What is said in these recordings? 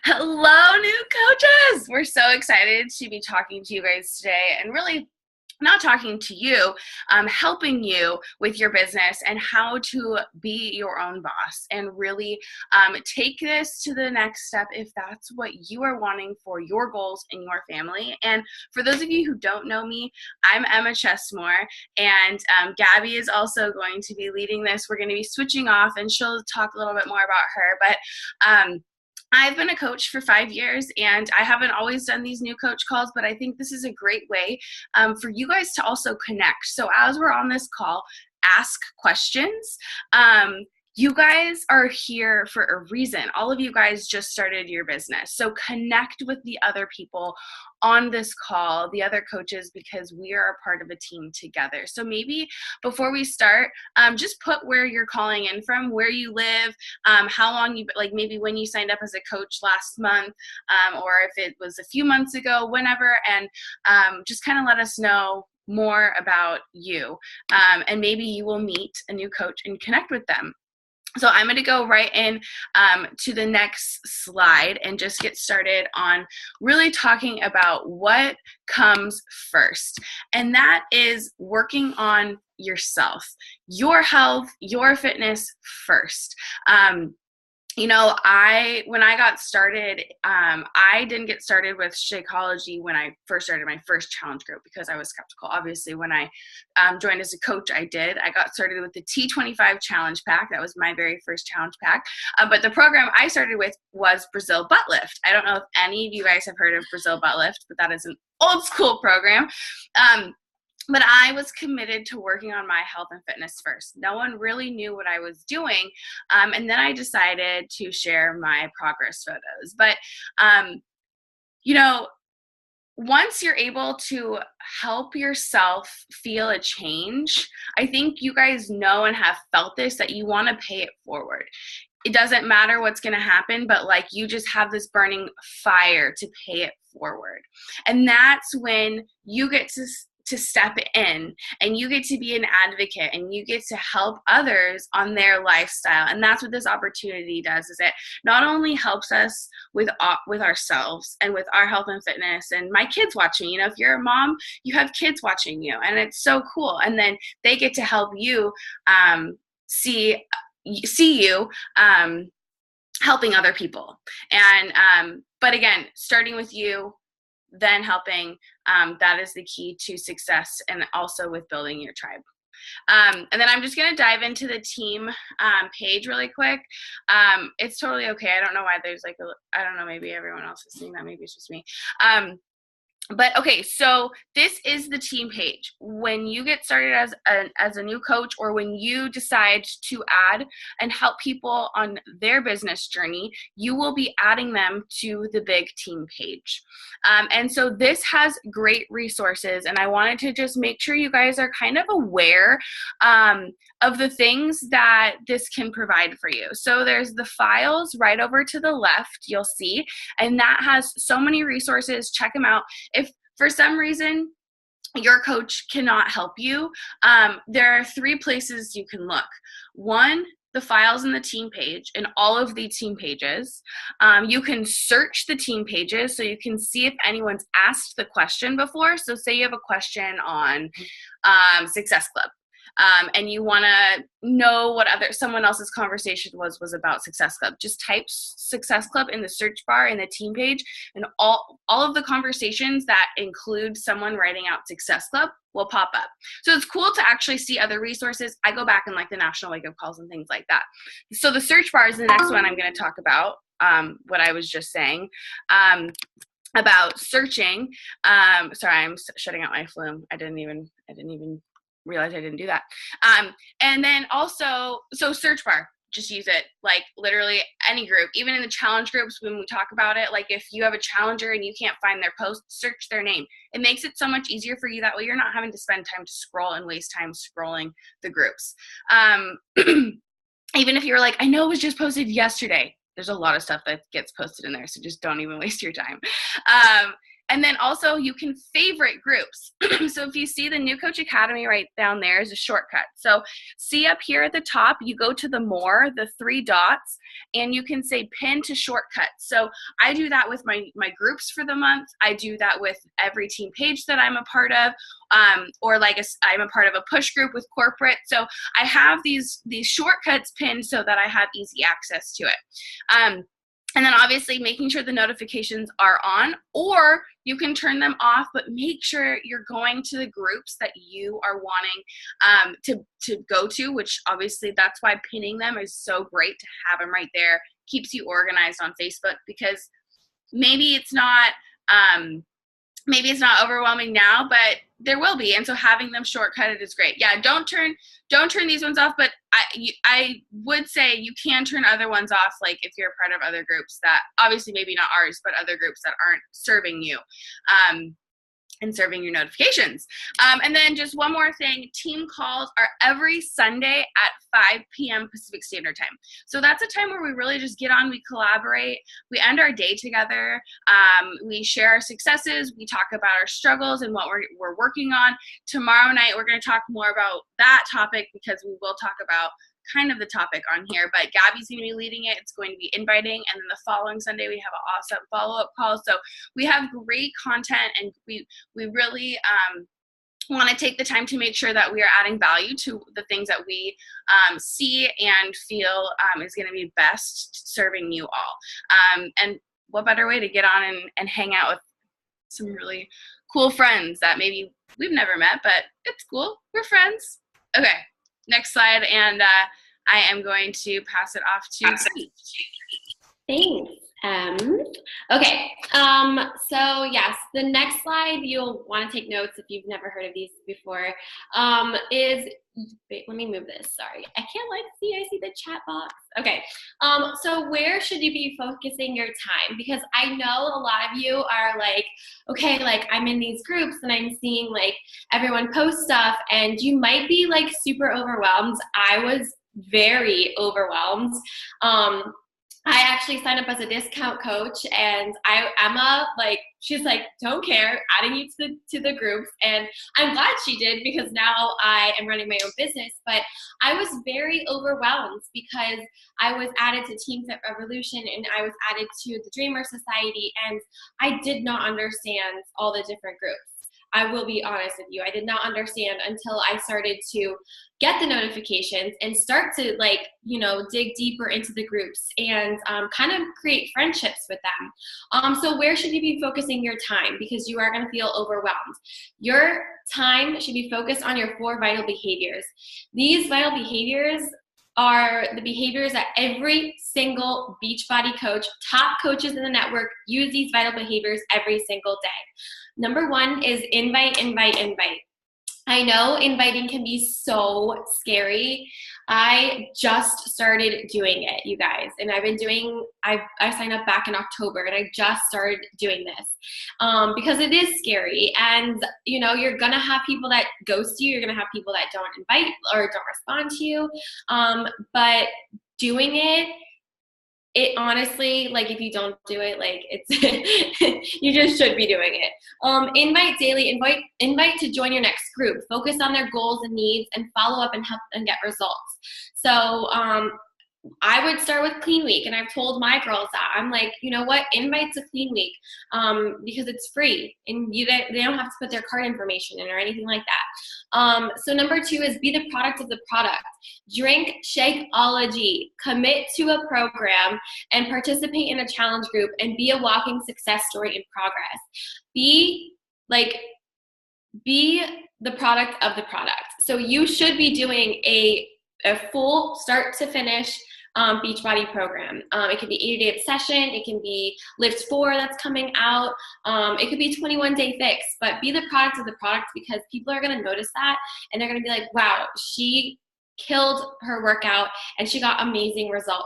Hello, new coaches! We're so excited to be talking to you guys today and really not talking to you, helping you with your business and how to be your own boss and really take this to the next step if that's what you are wanting for your goals and your family. And for those of you who don't know me, I'm Emma Chesmore, and Gabby is also going to be leading this. We're going to be switching off, and she'll talk a little bit more about her, but I've been a coach for 5 years, and I haven't always done these new coach calls, but I think this is a great way for you guys to also connect. So as we're on this call, ask questions. You guys are here for a reason. All of you guys just started your business. So connect with the other people on this call, the other coaches, because we are a part of a team together. So maybe before we start, just put where you're calling in from, where you live, how long you, like maybe when you signed up as a coach last month, or if it was a few months ago, whenever, and just kind of let us know more about you. And maybe you will meet a new coach and connect with them. So I'm going to go right in to the next slide and just get started on really talking about what comes first. And that is working on yourself, your health, your fitness first. When I got started, I didn't get started with Shakeology when I first started my first challenge group because I was skeptical. Obviously, when I joined as a coach, I did. I got started with the T25 challenge pack. That was my very first challenge pack. But the program I started with was Brazil Butt Lift. I don't know if any of you guys have heard of Brazil Butt Lift, but that is an old school program. But I was committed to working on my health and fitness first. No one really knew what I was doing. And then I decided to share my progress photos. But, once you're able to help yourself feel a change, I think you guys know and have felt this, that you want to pay it forward. It doesn't matter what's going to happen, but like you just have this burning fire to pay it forward. And that's when you get to step in and you get to be an advocate and you get to help others on their lifestyle. And that's what this opportunity does, is it not only helps us with ourselves and with our health and fitness and my kids watching, if you're a mom, you have kids watching you, and it's so cool. And then they get to help you see you helping other people. And but again, starting with you, then helping, that is the key to success, and also with building your tribe. And then I'm just going to dive into the team page really quick. It's totally okay. I don't know why there's I don't know, maybe everyone else is seeing that. Maybe it's just me. But okay, so this is the team page. When you get started as a new coach, or when you decide to add and help people on their business journey, you will be adding them to the big team page. And so this has great resources, and I wanted to just make sure you guys are kind of aware of the things that this can provide for you. So there's the files right over to the left, you'll see, and that has so many resources. Check them out. If for some reason your coach cannot help you, there are 3 places you can look. One, the files in the team page and all of the team pages. You can search the team pages so you can see if anyone's asked the question before. So say you have a question on Success Club. And you want to know what someone else's conversation was about Success Club. Just type Success Club in the search bar in the team page, and all of the conversations that include someone writing out Success Club will pop up. So it's cool to actually see other resources. I go back in the National Wake Up Calls and things like that. So the search bar is the next one I'm going to talk about, what I was just saying. About searching. Sorry, I'm shutting out my flume. I didn't even realize I didn't do that. And then also, so search bar, just use it, literally any group, even in the challenge groups when we talk about it. If you have a challenger and you can't find their post, search their name. It makes it so much easier for you. That way you're not having to spend time to scroll and waste time scrolling the groups. Even if you're I know it was just posted yesterday, there's a lot of stuff that gets posted in there, so just don't even waste your time. And then also you can favorite groups. So if you see the New Coach Academy right down there is a shortcut. So see up here at the top, you go to the more, the 3 dots, and you can say pin to shortcut. So I do that with my groups for the month. I do that with every team page that I'm a part of, or like I'm a part of a push group with corporate. So I have these shortcuts pinned so that I have easy access to it. And then obviously making sure the notifications are on, or you can turn them off, but make sure you're going to the groups that you are wanting to go to, which obviously that's why pinning them is so great to have them right there. Keeps you organized on Facebook, because maybe it's not overwhelming now, but there will be. And so having them shortcutted is great. Yeah, don't turn these ones off, but I would say you can turn other ones off, like if you're a part of other groups that, obviously maybe not ours, but other groups that aren't serving you. And serving your notifications. And then just one more thing, team calls are every Sunday at 5 p.m. Pacific Standard Time. So that's a time where we really just get on, we collaborate, we end our day together, we share our successes, we talk about our struggles and what we're working on. Tomorrow night, we're going to talk more about that topic, because we will talk about kind of the topic on here, but Gabby's going to be leading it. It's going to be inviting, and then the following Sunday we have an awesome follow-up call. So we have great content, and we really want to take the time to make sure that we are adding value to the things that we see and feel is going to be best serving you all. And what better way to get on and hang out with some really cool friends that maybe we've never met, but it's cool. We're friends. Okay. Next slide, and I am going to pass it off to Cindy. Thanks. Okay, so yes, the next slide, you'll want to take notes if you've never heard of these before, wait, let me move this, sorry. I see the chat box. Okay, so where should you be focusing your time? Because I know a lot of you are like, okay, like I'm in these groups and I'm seeing like everyone post stuff, and you might be like super overwhelmed. I was very overwhelmed. I actually signed up as a discount coach, and Emma, like, she's like, don't care, adding you to the groups, and I'm glad she did, because now I am running my own business. But I was very overwhelmed because I was added to Team Fit Revolution, and I was added to the Dreamer Society, and I did not understand all the different groups. I will be honest with you. I did not understand until I started to get the notifications and start to dig deeper into the groups and kind of create friendships with them. So where should you be focusing your time? Because you are going to feel overwhelmed. Your time should be focused on your 4 vital behaviors. These vital behaviors are the behaviors that every single Beachbody coach, top coaches in the network, use these vital behaviors every single day. Number 1 is invite, invite, invite. I know inviting can be so scary. I just started doing it, you guys, and I signed up back in October, and I just started doing this because it is scary, and you're gonna have people that ghost you, you're gonna have people that don't invite or don't respond to you, but doing it honestly, like, if you don't do it, like, it's you just should be doing it. Invite daily, invite to join your next group, focus on their goals and needs, and follow up and help them get results. So I would start with Clean Week, and I've told my girls that. I'm like, you know what, invite to Clean Week because it's free, and they don't have to put their card information in or anything like that. So number 2 is be the product of the product. Drink Shakeology. Commit to a program and participate in a challenge group and be a walking success story in progress. Be the product of the product. So you should be doing a full start to finish Beachbody program. It could be 80-day obsession, it can be Lift 4 that's coming out, it could be 21-day fix, but be the product of the product, because people are going to notice that, and they're going to be like, wow, she killed her workout and she got amazing results.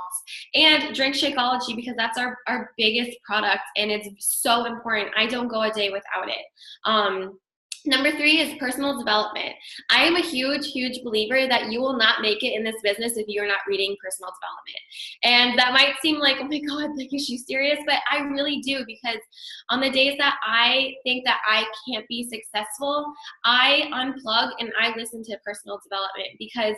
And drink Shakeology, because that's our biggest product, and it's so important. I don't go a day without it. Number 3 is personal development. I am a huge believer that you will not make it in this business if you are not reading personal development. And that might seem like, oh my God, like, is she serious? But I really do, because on the days that I think that I can't be successful, I unplug and I listen to personal development, because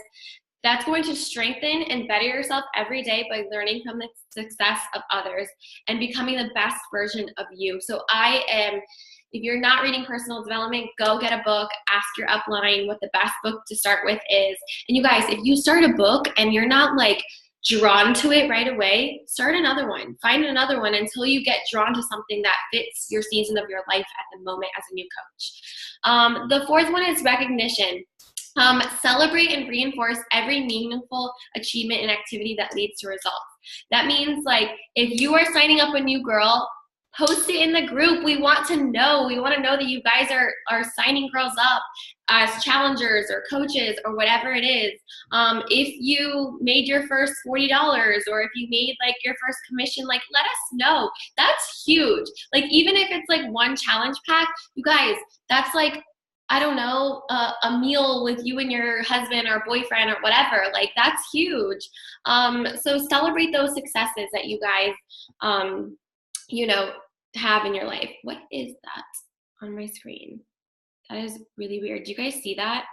that's going to strengthen and better yourself every day by learning from the success of others and becoming the best version of you. So if you're not reading personal development, go get a book, ask your upline what the best book to start with is. And you guys, if you start a book and you're not like drawn to it right away, start another one. Find another one until you get drawn to something that fits your season of your life at the moment as a new coach. The 4th one is recognition. Celebrate and reinforce every meaningful achievement and activity that leads to results. That means, like, if you are signing up a new girl, post it in the group. We want to know. We want to know that you guys are signing girls up as challengers or coaches or whatever it is. If you made your first $40 or if you made like your first commission, like, let us know. That's huge. Like, even if it's like one challenge pack, you guys, that's like, I don't know, a meal with you and your husband or boyfriend or whatever. Like, that's huge. So celebrate those successes that you guys, have in your life. What is that on my screen? That is really weird. Do you guys see that?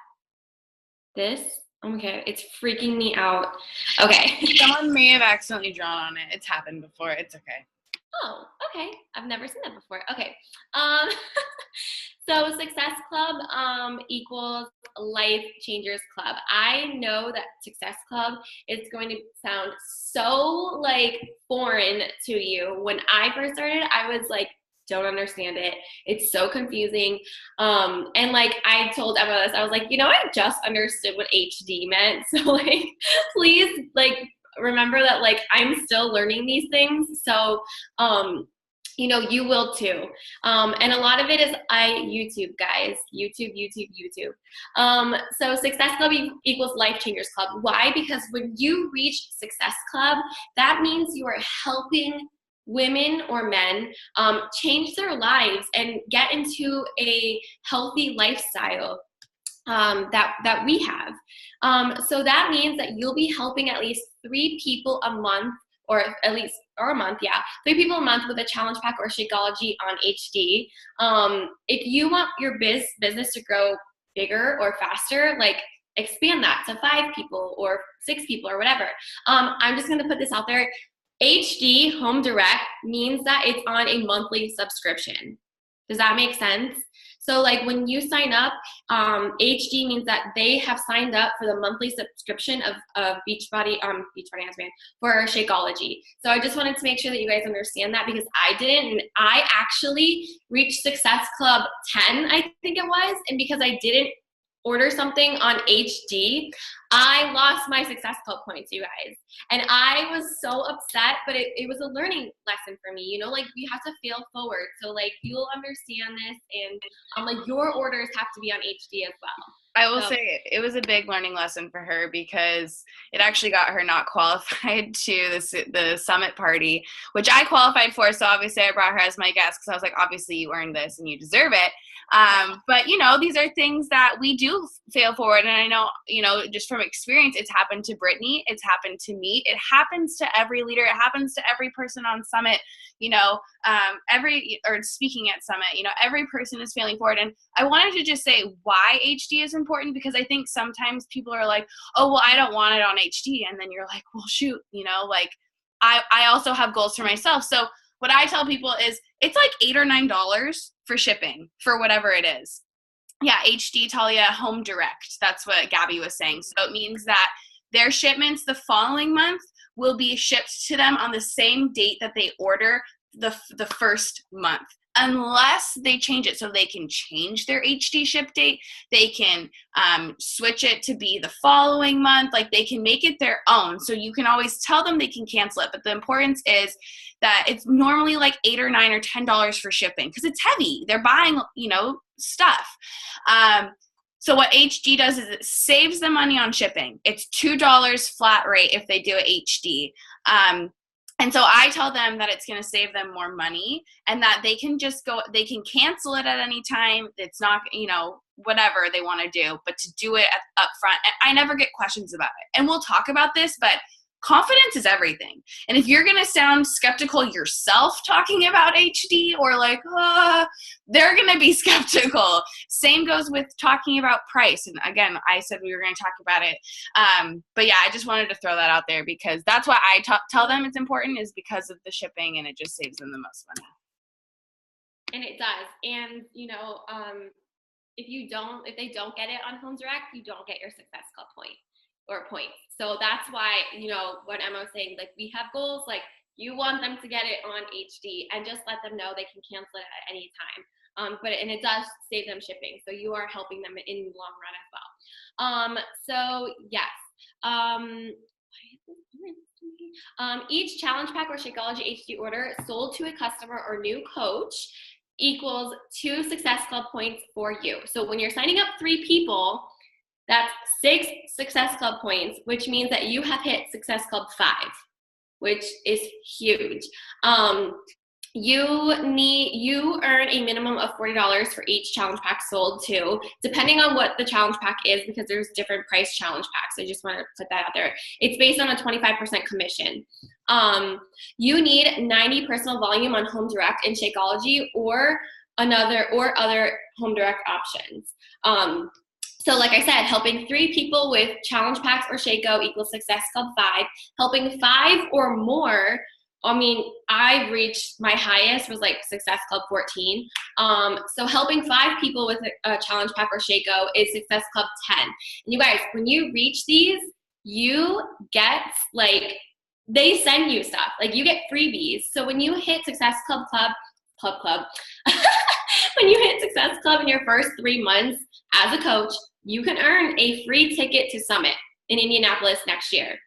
This? Okay, it's freaking me out. Okay. Someone may have accidentally drawn on it. It's happened before. It's okay. Oh, okay. I've never seen that before. Okay. So Success Club equals Life Changers Club. I know that Success Club is going to sound so like foreign to you. When I first started, I was like, don't understand it. It's so confusing. And like I told Emma this, I was like, I just understood what HD meant. So like, please like remember that like I'm still learning these things. So you will too. And a lot of it is YouTube, guys. YouTube. So Success Club equals Life Changers Club. Why? Because when you reach Success Club, that means you are helping women or men change their lives and get into a healthy lifestyle that we have. So that means that you'll be helping at least 3 people a month, or a month, yeah. 3 people a month with a challenge pack or Shakeology on HD. If you want your business to grow bigger or faster, like expand that to 5 people or 6 people or whatever. I'm just gonna put this out there. HD Home Direct means that it's on a monthly subscription. Does that make sense? So like when you sign up, HD means that they have signed up for the monthly subscription of Beachbody Handspan for Shakeology. So I just wanted to make sure that you guys understand that, because I didn't. And I actually reached Success Club 10, I think it was, and because I didn't order something on HD, I lost my Success Club points, you guys. And I was so upset, but it was a learning lesson for me. Like you have to fail forward. So like you'll understand this, and like your orders have to be on HD as well. I will say it was a big learning lesson for her, because it actually got her not qualified to the summit party, which I qualified for. So obviously I brought her as my guest, because I was like, obviously you earned this and you deserve it. But these are things that we do fail forward. And I know, just from experience, it's happened to Brittany. It's happened to me. It happens to every leader. It happens to every person on Summit, or speaking at Summit, every person is failing forward. And I wanted to just say why HD is important, because I think sometimes people are like, oh, well, I don't want it on HD. And then you're like, well, shoot, like I also have goals for myself. So what I tell people is it's like $8 or $9 for shipping for whatever it is. Yeah, HD, Talia, Home Direct. That's what Gabby was saying. So it means that their shipments the following month will be shipped to them on the same date that they order the first month, unless they change it. So they can change their HD ship date. They can switch it to be the following month. Like they can make it their own. So you can always tell them they can cancel it. But the importance is that it's normally like $8 or $9 or $10 for shipping, because it's heavy. They're buying, stuff. So what HD does is it saves them money on shipping. It's $2 flat rate if they do it HD. And so I tell them that it's going to save them more money and that they can just go, they can cancel it at any time. It's not, whatever they want to do, but to do it up front. And I never get questions about it. And we'll talk about this, but confidence is everything. And if you're going to sound skeptical yourself talking about HD or like, they're going to be skeptical. Same goes with talking about price. And again, I said we were going to talk about it. But yeah, I just wanted to throw that out there because that's why I tell them it's important, is because of the shipping, and it just saves them the most money. And it does. And, if they don't get it on Home Direct, you don't get your Success Club points. So that's why, what Emma was saying, like, we have goals, like, you want them to get it on HD, and just let them know they can cancel it at any time. And it does save them shipping. So you are helping them in the long run as well. So yes. Each Challenge Pack or Shakeology HD order sold to a customer or new coach equals 2 Success Club points for you. So when you're signing up 3 people, that's 6 Success Club points, which means that you have hit Success Club 5, which is huge. You earn a minimum of $40 for each challenge pack sold too, depending on what the challenge pack is, because there's different price challenge packs. I just want to put that out there. It's based on a 25% commission. You need 90 personal volume on Home Direct and Shakeology or other Home Direct options. So like I said, helping 3 people with challenge packs or Shako equals Success Club 5. Helping 5 or more, I reached, my highest was like Success Club 14. So helping 5 people with a challenge pack or Shako is Success Club 10. And you guys, when you reach these, you get they send you stuff. Like, you get freebies. So when you hit Success Club, when you hit Success Club in your first 3 months as a coach, you can earn a free ticket to Summit in Indianapolis next year.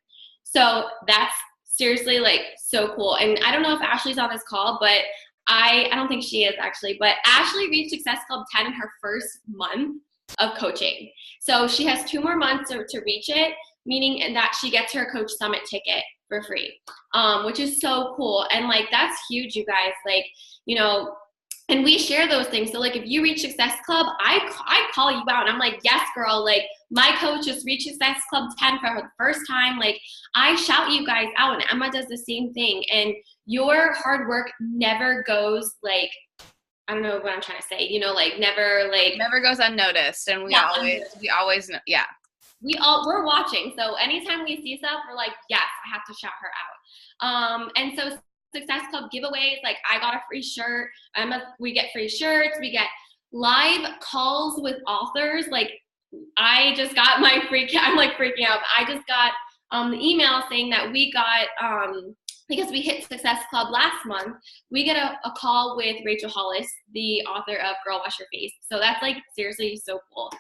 So that's seriously so cool. And I don't know if Ashley's on this call, but I don't think she is actually, but Ashley reached Success Club 10 in her first month of coaching. So she has 2 more months to reach it, meaning that she gets her Coach Summit ticket for free, which is so cool. And that's huge, you guys. And we share those things. So if you reach Success Club, I call you out and I'm like, yes, girl, my coach just reached Success Club 10 for the first time. I shout you guys out, and Emma does the same thing. And your hard work never goes I don't know what I'm trying to say, never goes unnoticed. And we always know. Yeah. We're watching. So anytime we see stuff, we're like, yes, I have to shout her out. And so Success Club giveaways, I got a free shirt. We get free shirts. We get live calls with authors. I just got I'm freaking out. I just got the email saying that we got, because we hit Success Club last month, we get a call with Rachel Hollis, the author of Girl Wash Your Face. So that's seriously so cool.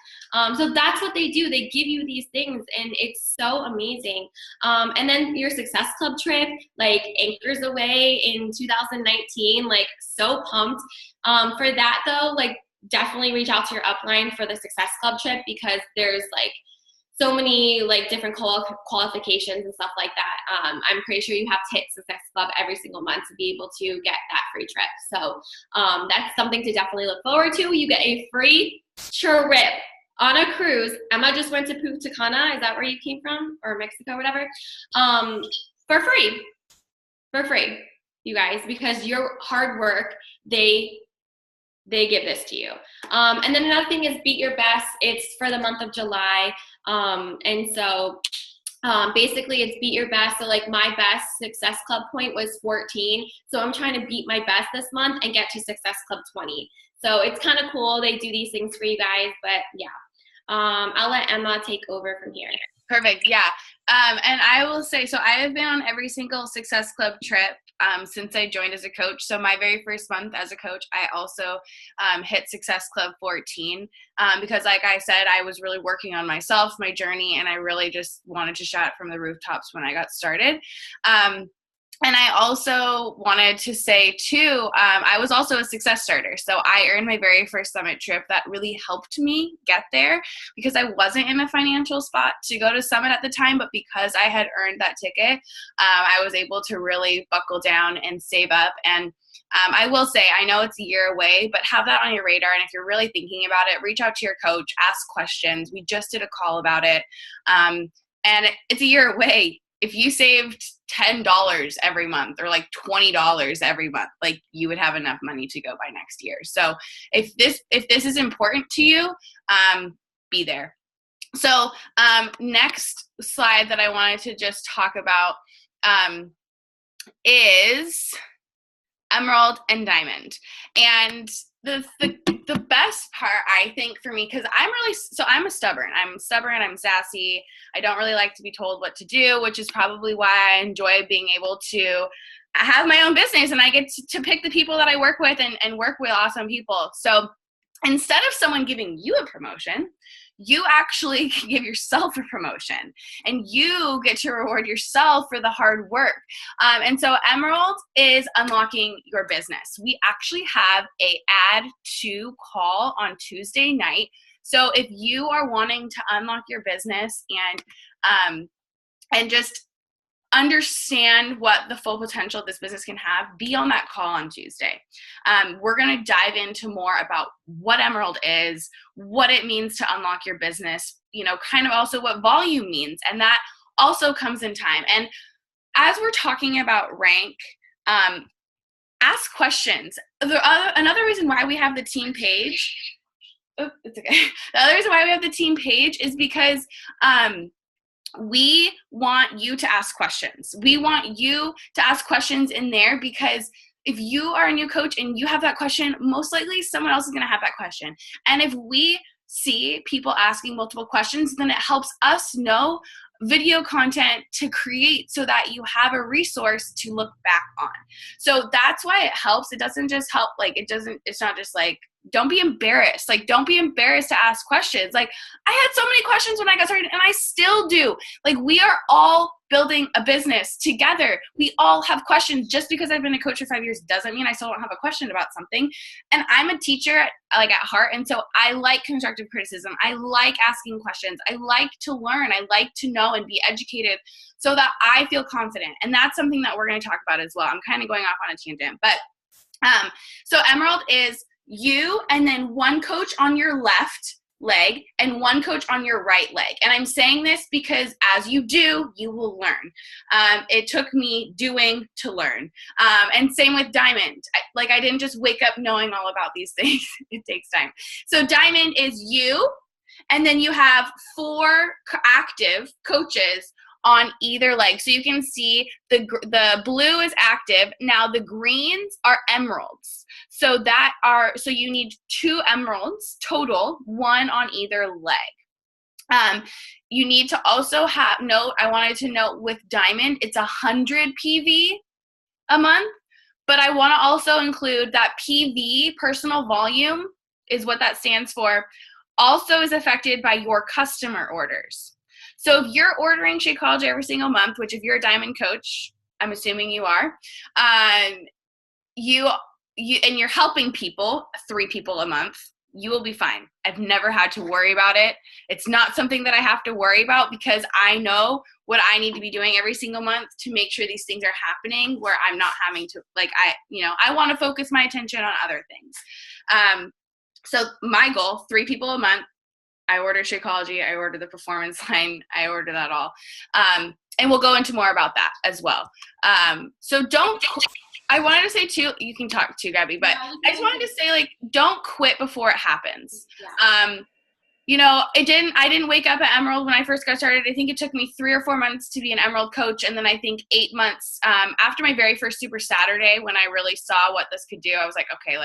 So that's what they do. They give you these things, and it's so amazing. And then your Success Club trip, anchors away in 2019, so pumped. For that though, definitely reach out to your upline for the Success Club trip, because there's so many different qualifications and stuff like that. I'm pretty sure you have to hit Success Club every single month to be able to get that free trip. So that's something to definitely look forward to. You get a free trip on a cruise. Emma just went to Punta Cana. Is that where you came from? Or Mexico, whatever. For free, you guys, because your hard work, they give this to you. And then another thing is Beat Your Best. It's for the month of July. And so basically it's Beat Your Best. So my best Success Club point was 14. So I'm trying to beat my best this month and get to Success Club 20. So it's kind of cool. They do these things for you guys, but yeah. I'll let Emma take over from here. Perfect. Yeah. And I will say, so I have been on every single Success Club trip since I joined as a coach. So my very first month as a coach, I also hit Success Club 14 because like I said, I was really working on myself, my journey, and I really just wanted to shout it from the rooftops when I got started. And I also wanted to say too, I was also a success starter. So I earned my very first summit trip. That really helped me get there because I wasn't in a financial spot to go to summit at the time, but because I had earned that ticket, I was able to really buckle down and save up. And I will say, I know it's a year away, but have that on your radar. And if you're really thinking about it, reach out to your coach, ask questions. We just did a call about it. And it's a year away. If you saved $10 every month or like $20 every month, like you would have enough money to go by next year. So if this is important to you, be there. So next slide that I wanted to just talk about is Emerald and Diamond. And the best part, I think, for me, because I'm stubborn, I'm sassy, I don't really like to be told what to do, which is probably why I enjoy being able to have my own business and I get to pick the people that I work with and work with awesome people. So instead of someone giving you a promotion, you actually can give yourself a promotion and you get to reward yourself for the hard work. And so Emerald is unlocking your business. We actually have a add to call on Tuesday night. So if you are wanting to unlock your business and just understand what the full potential of this business can have, be on that call on Tuesday. We're going to dive into more about what Emerald is, what it means to unlock your business, kind of also what volume means. And that also comes in time. And as we're talking about rank, ask questions. Another reason why we have the team page, it's okay. The other reason why we have the team page is because we want you to ask questions. We want you to ask questions in there because if you are a new coach and you have that question, most likely someone else is going to have that question. And if we see people asking multiple questions, then it helps us know video content to create so that you have a resource to look back on. So that's why it helps. It doesn't just help, it's not just like, don't be embarrassed. Don't be embarrassed to ask questions. I had so many questions when I got started and I still do. We are all building a business together. We all have questions. Just because I've been a coach for 5 years doesn't mean I still don't have a question about something. And I'm a teacher at heart. And so I like constructive criticism. I like asking questions. I like to learn. I like to know and be educated so that I feel confident. And that's something that we're going to talk about as well. I'm kind of going off on a tangent, but so Emerald is you and then one coach on your left leg and one coach on your right leg. And I'm saying this because as you do, you will learn. It took me doing to learn. And same with Diamond. I didn't just wake up knowing all about these things. It takes time. So Diamond is you, and then you have 4 active coaches on either leg. So you can see the blue is active. Now the greens are emeralds. So you need 2 emeralds total, 1 on either leg. You need to also I wanted to note with Diamond, it's 100 PV a month, but I want to also include that PV, personal volume, is what that stands for, also is affected by your customer orders. So if you're ordering Shakeology every single month, which if you're a Diamond coach, I'm assuming you are, and you're helping people, 3 people a month, you will be fine. I've never had to worry about it. It's not something that I have to worry about because I know what I need to be doing every single month to make sure these things are happening where I'm not having to, I want to focus my attention on other things. So my goal, 3 people a month. I order Shakeology, I order the performance line, I order that all. And we'll go into more about that as well. So I wanted to say too, you can talk too, Gabby, but I just wanted to say don't quit before it happens. Yeah. I didn't wake up at Emerald when I first got started. I think it took me 3 or 4 months to be an Emerald coach. And then I think 8 months after my very first Super Saturday, when I really saw what this could do, I was like, okay,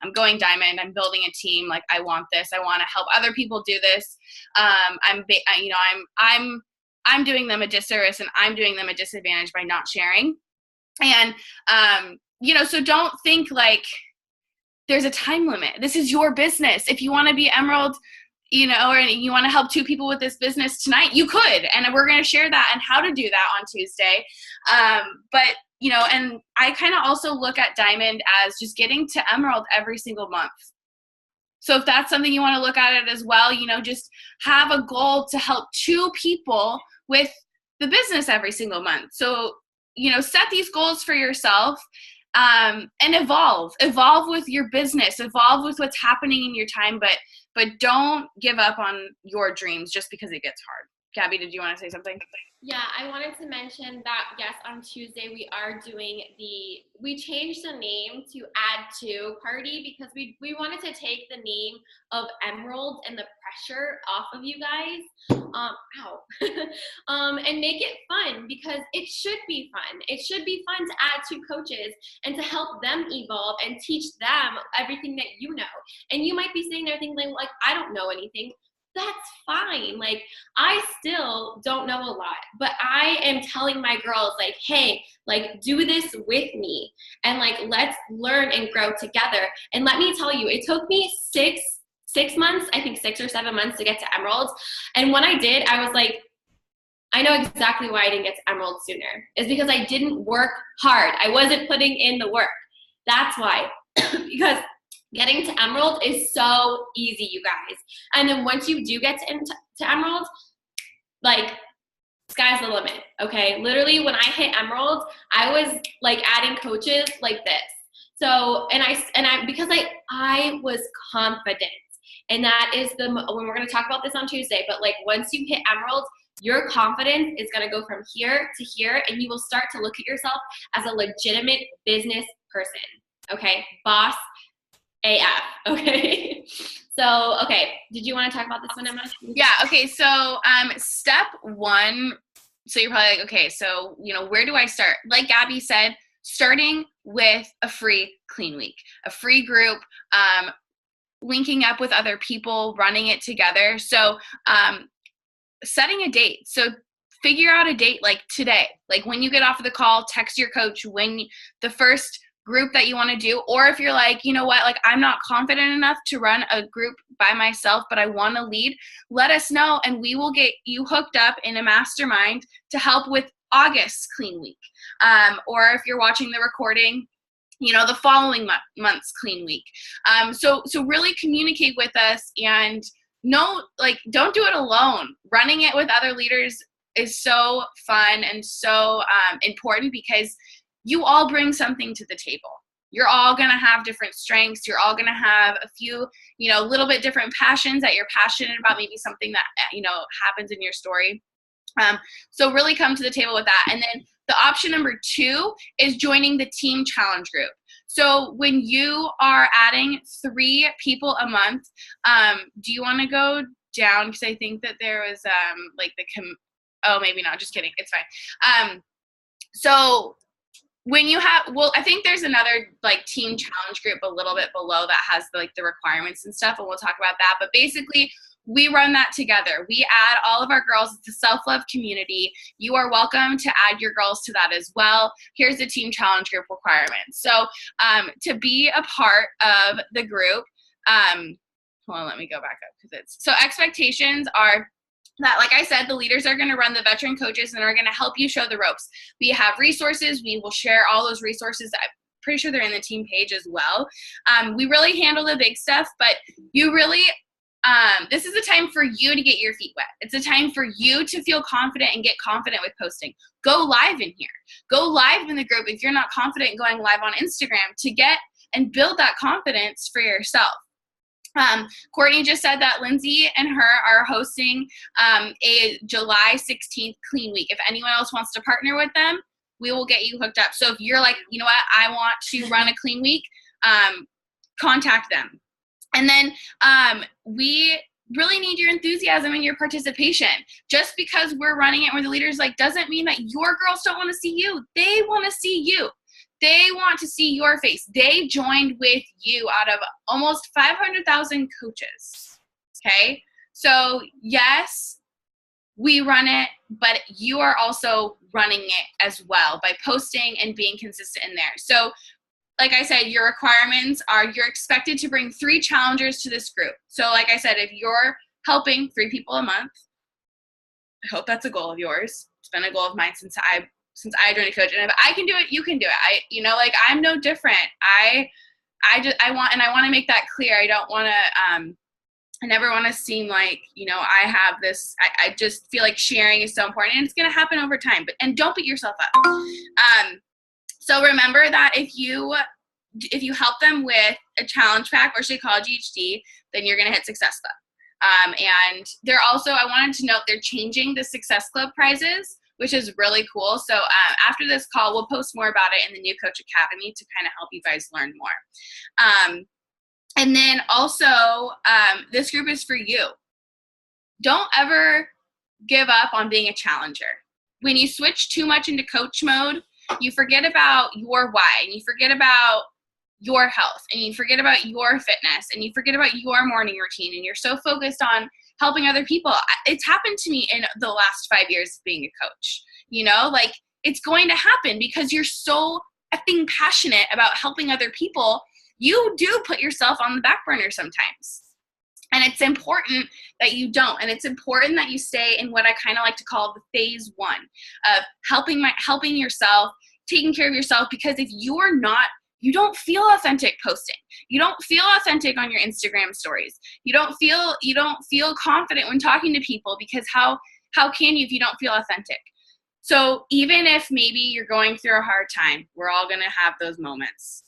I'm going Diamond. I'm building a team. I want this. I want to help other people do this. I'm doing them a disservice and I'm doing them a disadvantage by not sharing. And, so don't think there's a time limit. This is your business. If you want to be Emerald, or you want to help 2 people with this business tonight, you could. And we're going to share that and how to do that on Tuesday. But and I kind of also look at Diamond as just getting to Emerald every single month. So if that's something you want to look at it as well, just have a goal to help 2 people with the business every single month. So, set these goals for yourself, and evolve with your business, evolve with what's happening in your time, but don't give up on your dreams just because it gets hard. Gabby, did you want to say something? Yeah, I wanted to mention that, yes, on Tuesday we are doing we changed the name to Add To Party because we wanted to take the name of Emerald and the pressure off of you guys, and make it fun, because it should be fun. It should be fun to add 2 coaches and to help them evolve and teach them everything that you know. And you might be sitting there thinking, like, I don't know anything. That's fine. Like, I still don't know a lot, but I am telling my girls, like, hey, like, do this with me, and like, let's learn and grow together. And let me tell you, it took me six months, I think 6 or 7 months to get to Emerald. And when I did, I was like, I know exactly why I didn't get to Emerald sooner. It's because I didn't work hard. I wasn't putting in the work. That's why. Because getting to Emerald is so easy, you guys. And then once you do get to Emerald, like, sky's the limit, okay? Literally, when I hit Emerald, I was like adding coaches like this. So, and I because I was confident. And that is when we're gonna talk about this on Tuesday, but like, once you hit Emerald, your confidence is gonna go from here to here, and you will start to look at yourself as a legitimate business person, okay? Boss AF, okay? So, okay, did you want to talk about this one, Emma? Yeah, okay, so step 1, so you're probably like, okay, so, where do I start? Like Gabby said, starting with a free clean week, a free group, linking up with other people, running it together. So setting a date. So figure out a date like today. Like, when you get off of the call, text your coach when the first group that you want to do, or if you're like, you know what, like, I'm not confident enough to run a group by myself, but I want to lead, let us know, and we will get you hooked up in a mastermind to help with August clean week. Or if you're watching the recording, the following month's clean week. So really communicate with us, and don't do it alone. Running it with other leaders is so fun and so important, because you all bring something to the table. You're all going to have different strengths. You're all going to have a few, a little bit different passions that you're passionate about, maybe something that, happens in your story. So really come to the table with that. And then the option number 2 is joining the team challenge group. So when you are adding 3 people a month, do you want to go down? Because I think that there was oh, maybe not, just kidding. It's fine. So when you have, I think there's another like team challenge group a little bit below that has the requirements and stuff, and we'll talk about that. But basically, we run that together. We add all of our girls. It's a self-love community. You are welcome to add your girls to that as well. Here's the team challenge group requirements. So to be a part of the group, hold on, let me go back up, so expectations are that, like I said, the leaders are going to run the veteran coaches and are going to help you show the ropes. We have resources. We will share all those resources. I'm pretty sure they're in the team page as well. We really handle the big stuff, but you really, this is a time for you to get your feet wet. It's a time for you to feel confident and get confident with posting. Go live in here. Go live in the group if you're not confident going live on Instagram, to get and build that confidence for yourself. Courtney just said that Lindsay and her are hosting a July 16th clean week. If anyone else wants to partner with them, we will get you hooked up. So if you're like, you know what, I want to run a clean week, contact them. And then we really need your enthusiasm and your participation. Just because we're running it, we're the leaders, doesn't mean that your girls don't want to see you. They want to see you. They want to see your face. They joined with you out of almost 500,000 coaches, okay? So yes, we run it, but you are also running it as well by posting and being consistent in there. So like I said, your requirements are you're expected to bring 3 challengers to this group. So like I said, if you're helping 3 people a month, I hope that's a goal of yours. It's been a goal of mine since I since I joined a coach. And if I can do it, you can do it. Like I'm no different. I want to make that clear. I don't want to, I never want to seem like, I have this, I just feel like sharing is so important, and it's going to happen over time, and don't beat yourself up. So remember that if you help them with a challenge pack or Shakeology HD, then you're going to hit Success Club. And they're also, I wanted to note, they're changing the Success Club prizes, which is really cool. So after this call, we'll post more about it in the New Coach Academy to kind of help you guys learn more. And then also, this group is for you. Don't ever give up on being a challenger. When you switch too much into coach mode, you forget about your why, and you forget about your health, and you forget about your fitness, and you forget about your morning routine, and you're so focused on helping other people. It's happened to me in the last 5 years of being a coach. Like it's going to happen because you're so effing passionate about helping other people. You do put yourself on the back burner sometimes. And it's important that you don't. And it's important that you stay in what I kind of like to call the phase one of helping yourself, taking care of yourself. Because if you're not, you don't feel authentic posting. You don't feel authentic on your Instagram stories. You don't feel confident when talking to people, because how can you if you don't feel authentic? So even if maybe you're going through a hard time, we're all going to have those moments.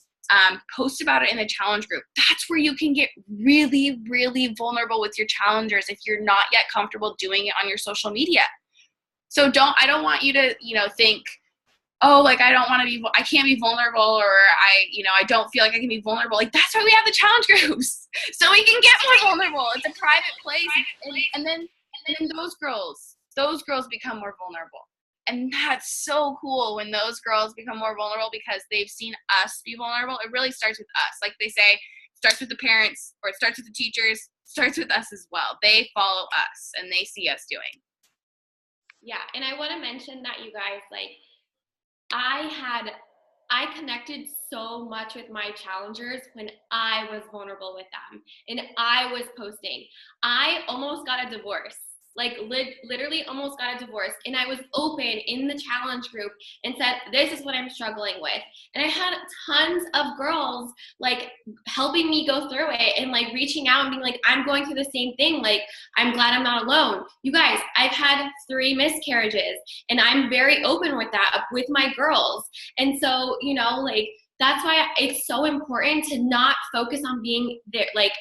Post about it in the challenge group. That's where you can get really, really vulnerable with your challengers if you're not yet comfortable doing it on your social media. So I don't want you to, think, oh, like I can't be vulnerable, or I don't feel like I can be vulnerable. Like that's why we have the challenge groups, so we can get more vulnerable. It's a private place, and then those girls become more vulnerable. And that's so cool when those girls become more vulnerable because they've seen us be vulnerable. It really starts with us. Like they say, it starts with the parents, or it starts with the teachers, it starts with us as well. They follow us and they see us doing. Yeah, and I want to mention that, you guys, like I connected so much with my challengers when I was vulnerable with them and I was posting. I almost got a divorce. Like literally almost got a divorce, and I was open in the challenge group and said, this is what I'm struggling with. And I had tons of girls like helping me go through it and like reaching out and being like, I'm going through the same thing. Like, I'm glad I'm not alone. You guys, I've had 3 miscarriages, and I'm very open with that with my girls. And so, like, that's why it's so important to not focus on being there, like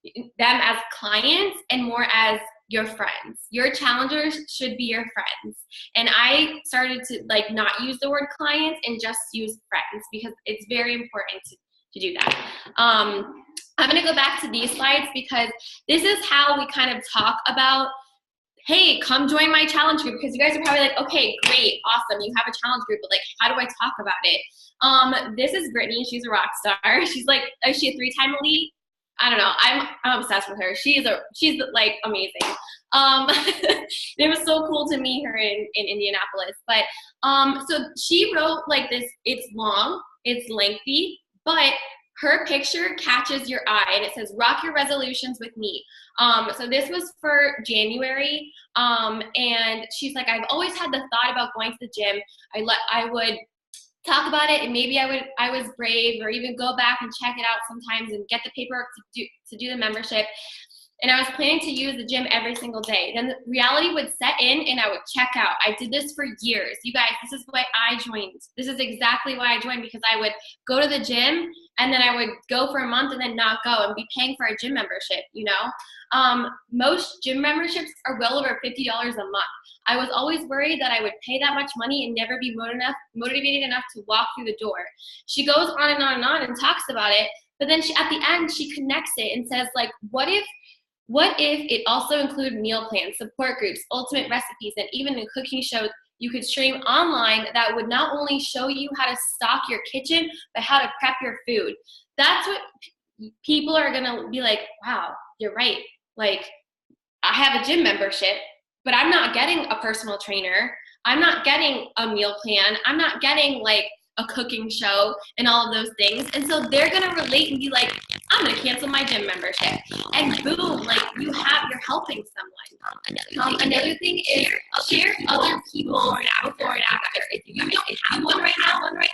them as clients, and more as your friends. Your challengers should be your friends. And I started to like not use the word clients and just use friends, because it's very important to do that. I'm going to go back to these slides because this is how we kind of talk about, hey, come join my challenge group, because you guys are probably like, okay, great, awesome, you have a challenge group, but like, how do I talk about it? This is Brittany. She's a rock star. She's like, is she a 3-time elite? I don't know. I'm obsessed with her. She's like amazing. It was so cool to meet her in Indianapolis. But so she wrote like this. It's long, it's lengthy, but her picture catches your eye, and it says, "Rock your resolutions with me." So this was for January, and she's like, I've always had the thought about going to the gym. I would talk about it, and maybe I was brave, or even go back and check it out sometimes and get the paperwork to do the membership. And I was planning to use the gym every single day. Then the reality would set in and I would check out. I did this for years. You guys, this is why I joined. This is exactly why I joined, because I would go to the gym and then I would go for a month and then not go and be paying for a gym membership, Most gym memberships are well over $50 a month. I was always worried that I would pay that much money and never be motivated enough to walk through the door. She goes on and on and on and talks about it, but then at the end, she connects it and says, like, what if it also included meal plans, support groups, ultimate recipes, and even a cooking show you could stream online that would not only show you how to stock your kitchen, but how to prep your food? That's what people are going to be like, wow, you're right. Like, I have a gym membership, but I'm not getting a personal trainer. I'm not getting a meal plan. I'm not getting like a cooking show and all of those things. And so they're going to relate and be like, I'm going to cancel my gym membership. And boom, like you're helping someone. Another thing is share other people's before and after. If you don't have one right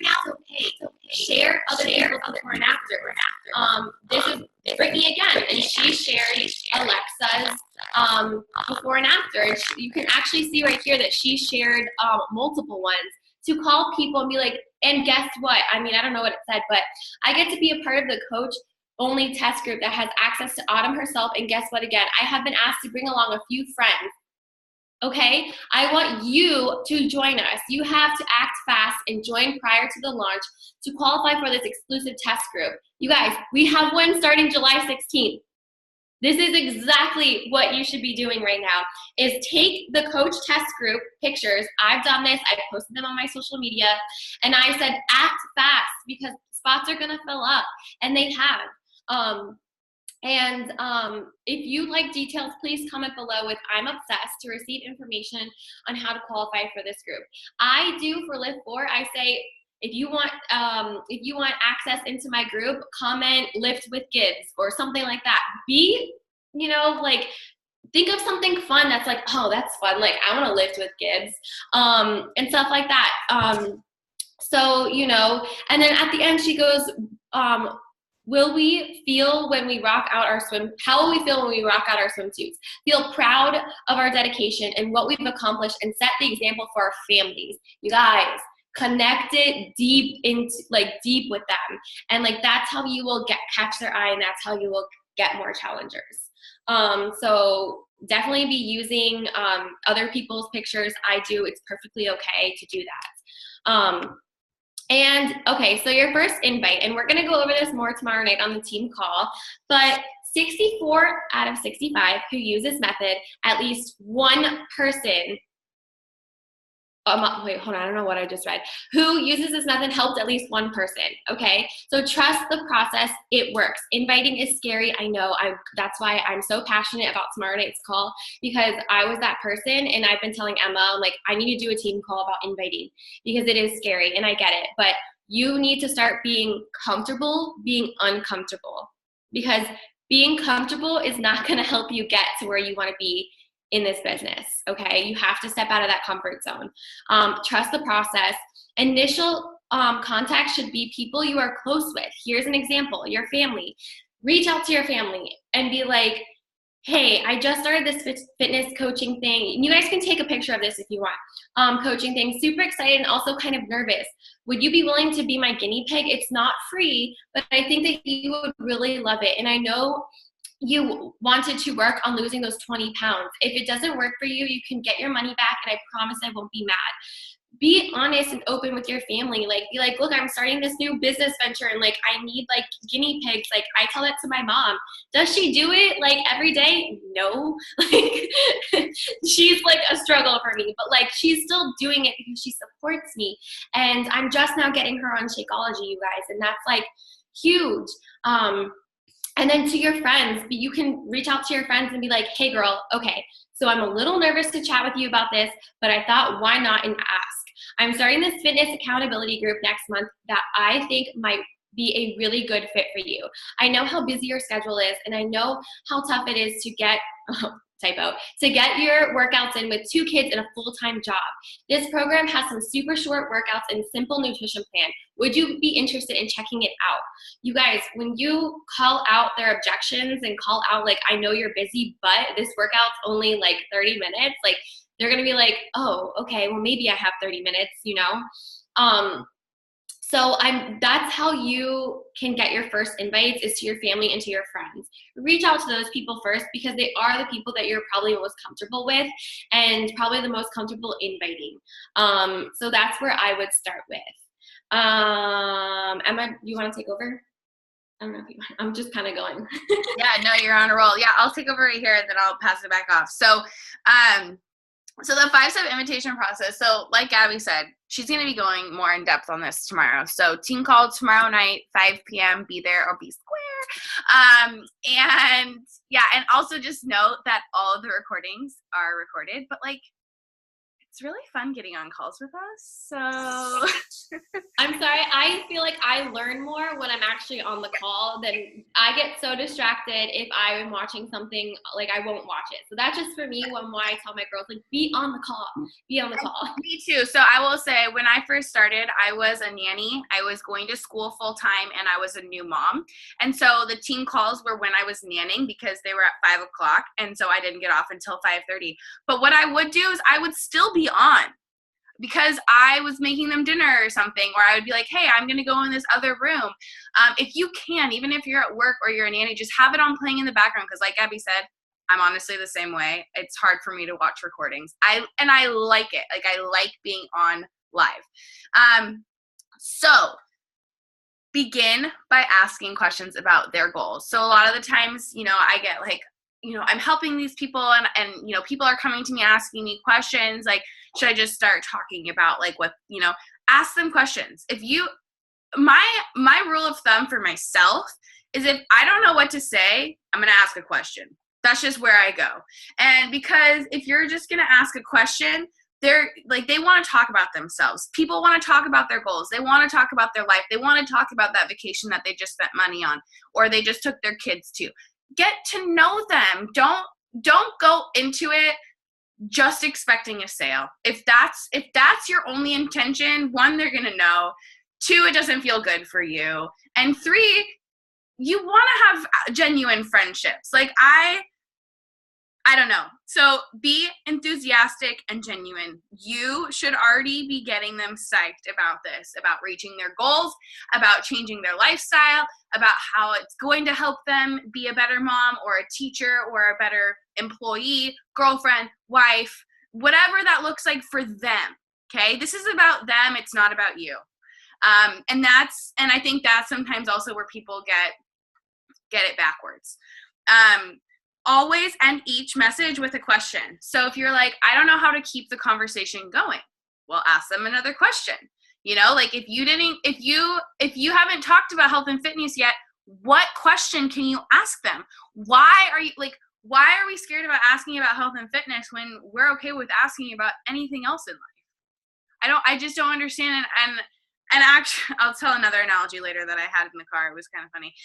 now, it's okay. Share other people's before and after. This is Brittany again, and she shared Alexa's before and after. And you can actually see right here that she shared multiple ones to call people and be like, and guess what? I mean, I don't know what it said, but I get to be a part of the coach only test group that has access to Autumn herself. And guess what? Again, I have been asked to bring along a few friends. Okay, I want you to join us. You have to act fast and join prior to the launch to qualify for this exclusive test group. You guys, we have one starting July 16th. This is exactly what you should be doing right now, is take the coach test group pictures. I've done this. I posted them on my social media. And I said, act fast because spots are going to fill up. And they have. If you'd like details, please comment below with I'm obsessed to receive information on how to qualify for this group. I do for Lift 4, I say, if you want access into my group, comment Lift with Gibbs or something like that. Think of something fun that's like, oh, that's fun. Like, I want to lift with Gibbs, and stuff like that. And then at the end she goes, will we feel when we rock out our how will we feel when we rock out our swimsuits? Feel proud of our dedication and what we've accomplished and set the example for our families. You guys, connect it deep with them. And that's how you will catch their eye, and that's how you will get more challengers. So definitely be using other people's pictures. I do. It's perfectly okay to do that. So your first invite, and we're going to go over this more tomorrow night on the team call, but 64 out of 65 who use this method, at least one person wait, hold on, I don't know what I just read. Who uses this method helped at least one person, okay? So trust the process, it works. Inviting is scary, I know. That's why I'm so passionate about tomorrow night's call, because I was that person, and I've been telling Emma, I'm like, I need to do a team call about inviting, because it is scary, and I get it. But you need to start being comfortable being uncomfortable, because being comfortable is not gonna help you get to where you wanna be in this business, okay? You have to step out of that comfort zone. Trust the process. Initial contact should be people you are close with. Here's an example, your family. Reach out to your family and be like, hey, I just started this fitness coaching thing. You guys can take a picture of this if you want. Coaching thing, super excited and also kind of nervous. Would you be willing to be my guinea pig? It's not free, but I think that you would really love it. And I know you wanted to work on losing those 20 pounds. If it doesn't work for you, you can get your money back, and I promise I won't be mad. Be honest and open with your family. Be like, look, I'm starting this new business venture, and I need guinea pigs. I tell that to my mom. Does she do it every day? No. She's a struggle for me, but she's still doing it because she supports me. And I'm just now getting her on Shakeology, you guys, and that's huge. And then to your friends, you can reach out to your friends and be like, hey girl, okay, so I'm a little nervous to chat with you about this, but I thought, why not, and ask. I'm starting this fitness accountability group next month that I think might be a really good fit for you. I know how busy your schedule is, and I know how tough it is to get your workouts in with 2 kids and a full-time job. This program has some super short workouts and simple nutrition plan. Would you be interested in checking it out? You guys, when you call out their objections and call out I know you're busy, but this workout's only 30 minutes, they're gonna be like, oh, okay, well maybe I have 30 minutes, So that's how you can get your first invites, is to your family and to your friends. Reach out to those people first, because they are the people that you're probably most comfortable with and probably the most comfortable inviting. So that's where I would start with. Emma, you want to take over? I don't know if you want. I'm just kind of going. Yeah, no, you're on a roll. Yeah, I'll take over right here, and then I'll pass it back off. So the 5-step invitation process. So like Gabby said, she's going to be going more in depth on this tomorrow. So team call tomorrow night, 5 p.m. Be there or be square. And also just note that all of the recordings are recorded, but it's really fun getting on calls with us. So I'm sorry. I feel like I learn more when I'm actually on the call than I get so distracted if I am watching something, like I won't watch it. So that's just for me why I tell my girls, like, be on the call, be on the call. Me too. So I will say, when I first started, I was a nanny. I was going to school full time, and I was a new mom. And so the team calls were when I was nannying, because they were at 5:00, and so I didn't get off until 5:30. But what I would do is I would still be on, because I was making them dinner or something, or I would be like, hey, I'm going to go in this other room. If you can, even if you're at work or you're a nanny, just have it on playing in the background, because like Abby said, I'm honestly the same way. It's hard for me to watch recordings. I like it. Like, I like being on live. So begin by asking questions about their goals. So a lot of the times, I get like, I'm helping these people, and people are coming to me asking me questions. Like, should I just start talking about like what, ask them questions. My rule of thumb for myself is, if I don't know what to say, I'm going to ask a question. That's just where I go. And because if you're just going to ask a question, they want to talk about themselves. People want to talk about their goals. They want to talk about their life. They want to talk about that vacation that they just spent money on, or they just took their kids to. Get to know them. Don't go into it just expecting a sale. If that's your only intention, 1, they're going to know. 2, it doesn't feel good for you. And 3, you want to have genuine friendships. Like, I don't know. So be enthusiastic and genuine. You should already be getting them psyched about this, about reaching their goals, about changing their lifestyle, about how it's going to help them be a better mom or a teacher or a better employee, girlfriend, wife, whatever that looks like for them. Okay? This is about them. It's not about you. And I think that's sometimes also where people get it backwards. Always end each message with a question. So if you're like, I don't know how to keep the conversation going, well, ask them another question. Like, if you haven't talked about health and fitness yet, what question can you ask them? Why are we scared about asking about health and fitness when we're okay with asking about anything else in life? I just don't understand it. And actually, I'll tell another analogy later that I had in the car. It was kind of funny.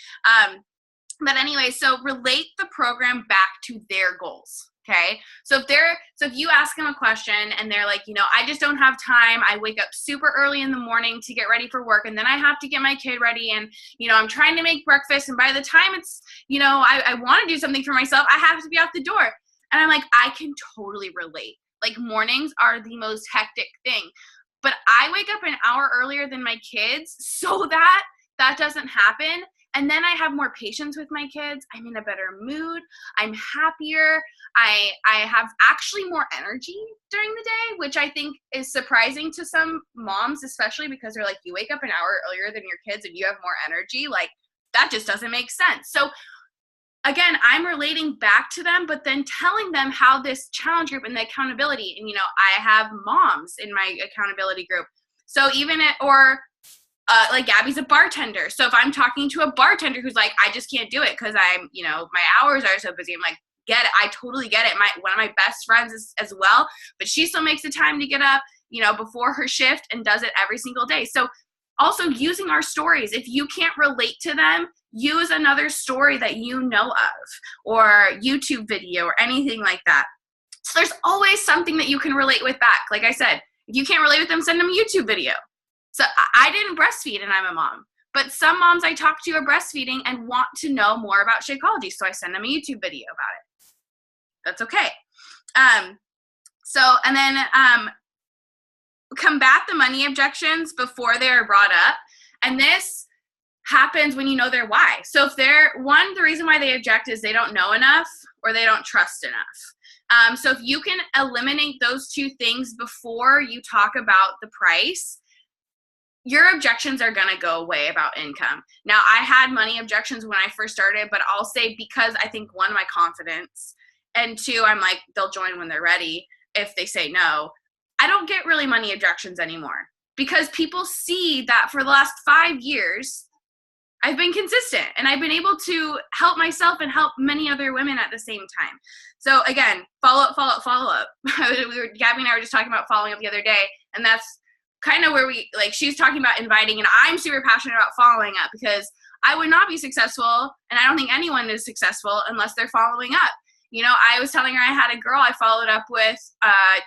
But anyway, so relate the program back to their goals. Okay. So if you ask them a question and they're like, I just don't have time. I wake up super early in the morning to get ready for work, and then I have to get my kid ready, and, I'm trying to make breakfast, and by the time it's, I want to do something for myself, I have to be out the door. And I'm like, I can totally relate. Like, mornings are the most hectic thing, but I wake up an hour earlier than my kids so that doesn't happen. And then I have more patience with my kids. I'm in a better mood. I'm happier. I have actually more energy during the day, which I think is surprising to some moms, especially because they're like, you wake up an hour earlier than your kids and you have more energy. Like, that just doesn't make sense. So again, I'm relating back to them, but then telling them how this challenge group and the accountability, and, I have moms in my accountability group. So like, Gabby's a bartender. So if I'm talking to a bartender who's like, I just can't do it because I'm, my hours are so busy, I'm like, get it. I totally get it. One of my best friends is as well, but she still makes the time to get up, before her shift, and does it every single day. So also using our stories. If you can't relate to them, use another story that you know of, or YouTube video, or anything like that. So there's always something that you can relate with back. Like I said, if you can't relate with them, send them a YouTube video. So I didn't breastfeed and I'm a mom, but some moms I talk to are breastfeeding and want to know more about Shakeology. So I send them a YouTube video about it. That's okay. And then combat the money objections before they are brought up. And this happens when you know their why. So if the reason why they object is they don't know enough or they don't trust enough. So if you can eliminate those 2 things before you talk about the price, your objections are going to go away about income. Now, I had money objections when I first started, but I'll say, because I think 1, my confidence, and 2, I'm like, they'll join when they're ready if they say no. I don't get really money objections anymore, because people see that for the last 5 years, I've been consistent, and I've been able to help myself and help many other women at the same time. So again, follow up. Gabby and I were just talking about following up the other day, and that's kind of where she's talking about inviting, and I'm super passionate about following up, because I would not be successful, and I don't think anyone is successful unless they're following up. You know, I was telling her I had a girl I followed up with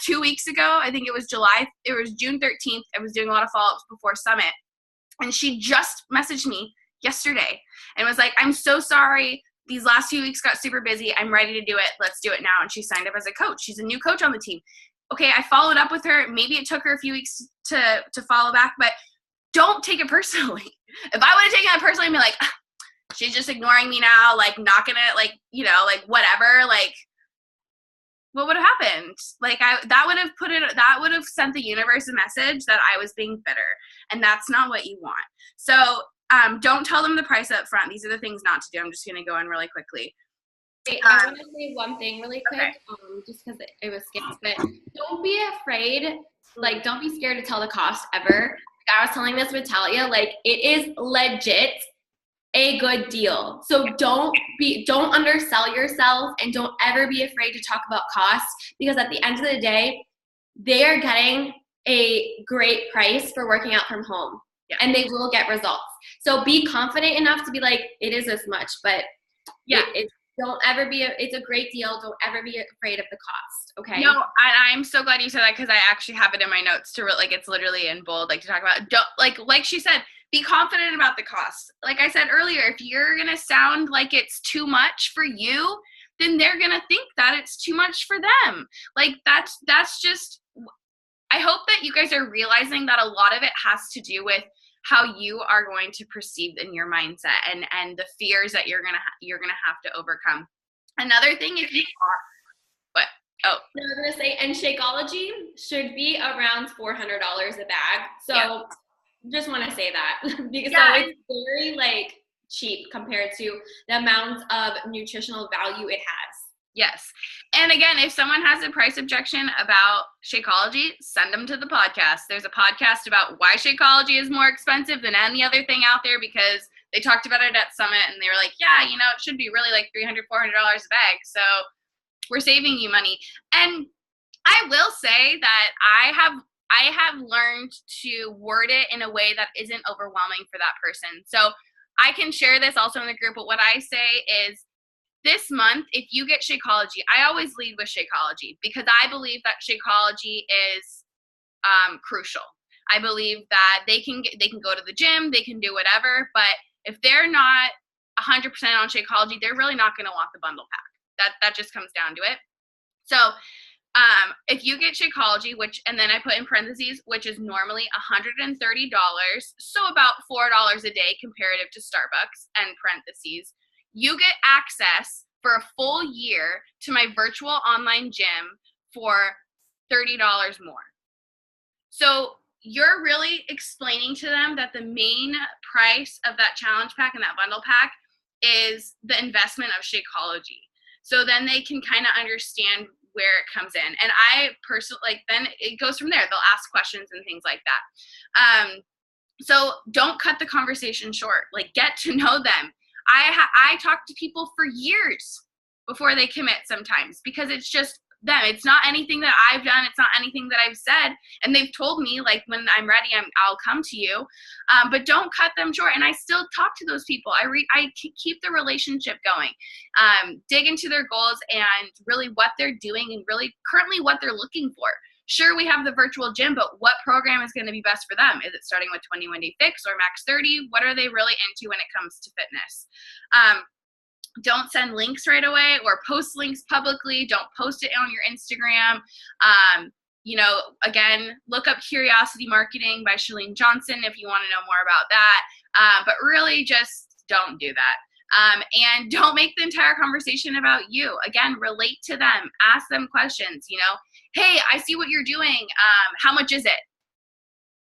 2 weeks ago. I think it was June 13th. I was doing a lot of follow-ups before Summit, and she just messaged me yesterday and was like, I'm so sorry. These last few weeks got super busy. I'm ready to do it. Let's do it now. And she signed up as a coach. She's a new coach on the team. Okay, I followed up with her. Maybe it took her a few weeks to follow back, but don't take it personally. If I would have taken it personally and be like, she's just ignoring me now, like not gonna, like, you know, like whatever, like what would have happened? Like that would have sent the universe a message that I was being bitter, and that's not what you want. So don't tell them the price up front. These are the things not to do. I'm just gonna go in really quickly. Wait, I want to say one thing really quick, okay. Just because it was skipped, but don't be afraid, like don't be scared to tell the cost ever. I was telling this with Talia, like it is legit a good deal. So don't undersell yourself, and don't ever be afraid to talk about costs, because at the end of the day, they are getting a great price for working out from home. Yeah. And they will get results. So be confident enough to be like, it is this much, but yeah, it's a great deal. Don't ever be afraid of the cost. Okay. No, I'm so glad you said that, because I actually have it in my notes to like, it's literally in bold, like to talk about, don't like she said, be confident about the cost. Like I said earlier, if you're going to sound like it's too much for you, then they're going to think that it's too much for them. Like that's just, I hope that you guys are realizing that a lot of it has to do with how you are going to perceive in your mindset and the fears that you're gonna have to overcome. Another thing, if you are, no, I was gonna say, and Shakeology should be around $400 a bag. So just want to say that because so it's very like cheap compared to the amount of nutritional value it has. Yes. And again, if someone has a price objection about Shakeology, send them to the podcast. There's a podcast about why Shakeology is more expensive than any other thing out there, because they talked about it at Summit and they were like, yeah, you know, it should be really like $300, $400 a bag. So we're saving you money. And I will say that I have learned to word it in a way that isn't overwhelming for that person. So I can share this also in the group, but what I say is, this month, if you get Shakeology, I always lead with Shakeology, because I believe that Shakeology is crucial. I believe that they can go to the gym, they can do whatever, but if they're not 100% on Shakeology, they're really not going to want the bundle pack. That just comes down to it. So if you get Shakeology, and then I put in parentheses, which is normally $130, so about $4 a day comparative to Starbucks, and parentheses, you get access for a full year to my virtual online gym for $30 more. So you're really explaining to them that the main price of that challenge pack and that bundle pack is the investment of Shakeology. So then they can kind of understand where it comes in. And I personally, then it goes from there. They'll ask questions and things like that. So don't cut the conversation short. Like, get to know them. I talk to people for years before they commit sometimes, because it's just them. It's not anything that I've done. It's not anything that I've said. And they've told me, like, when I'm ready, I'll come to you. But don't cut them short. And I still talk to those people. I keep the relationship going. Dig into their goals and really what they're doing and really currently what they're looking for. Sure, we have the virtual gym, but what program is going to be best for them? Is it starting with 21 Day Fix or Max 30? What are they really into when it comes to fitness? Don't send links right away or post links publicly. Don't post it on your Instagram. Again, look up Curiosity Marketing by Chalene Johnson if you want to know more about that. But really just don't do that. And don't make the entire conversation about you. Again, relate to them. Ask them questions, Hey, I see what you're doing. How much is it?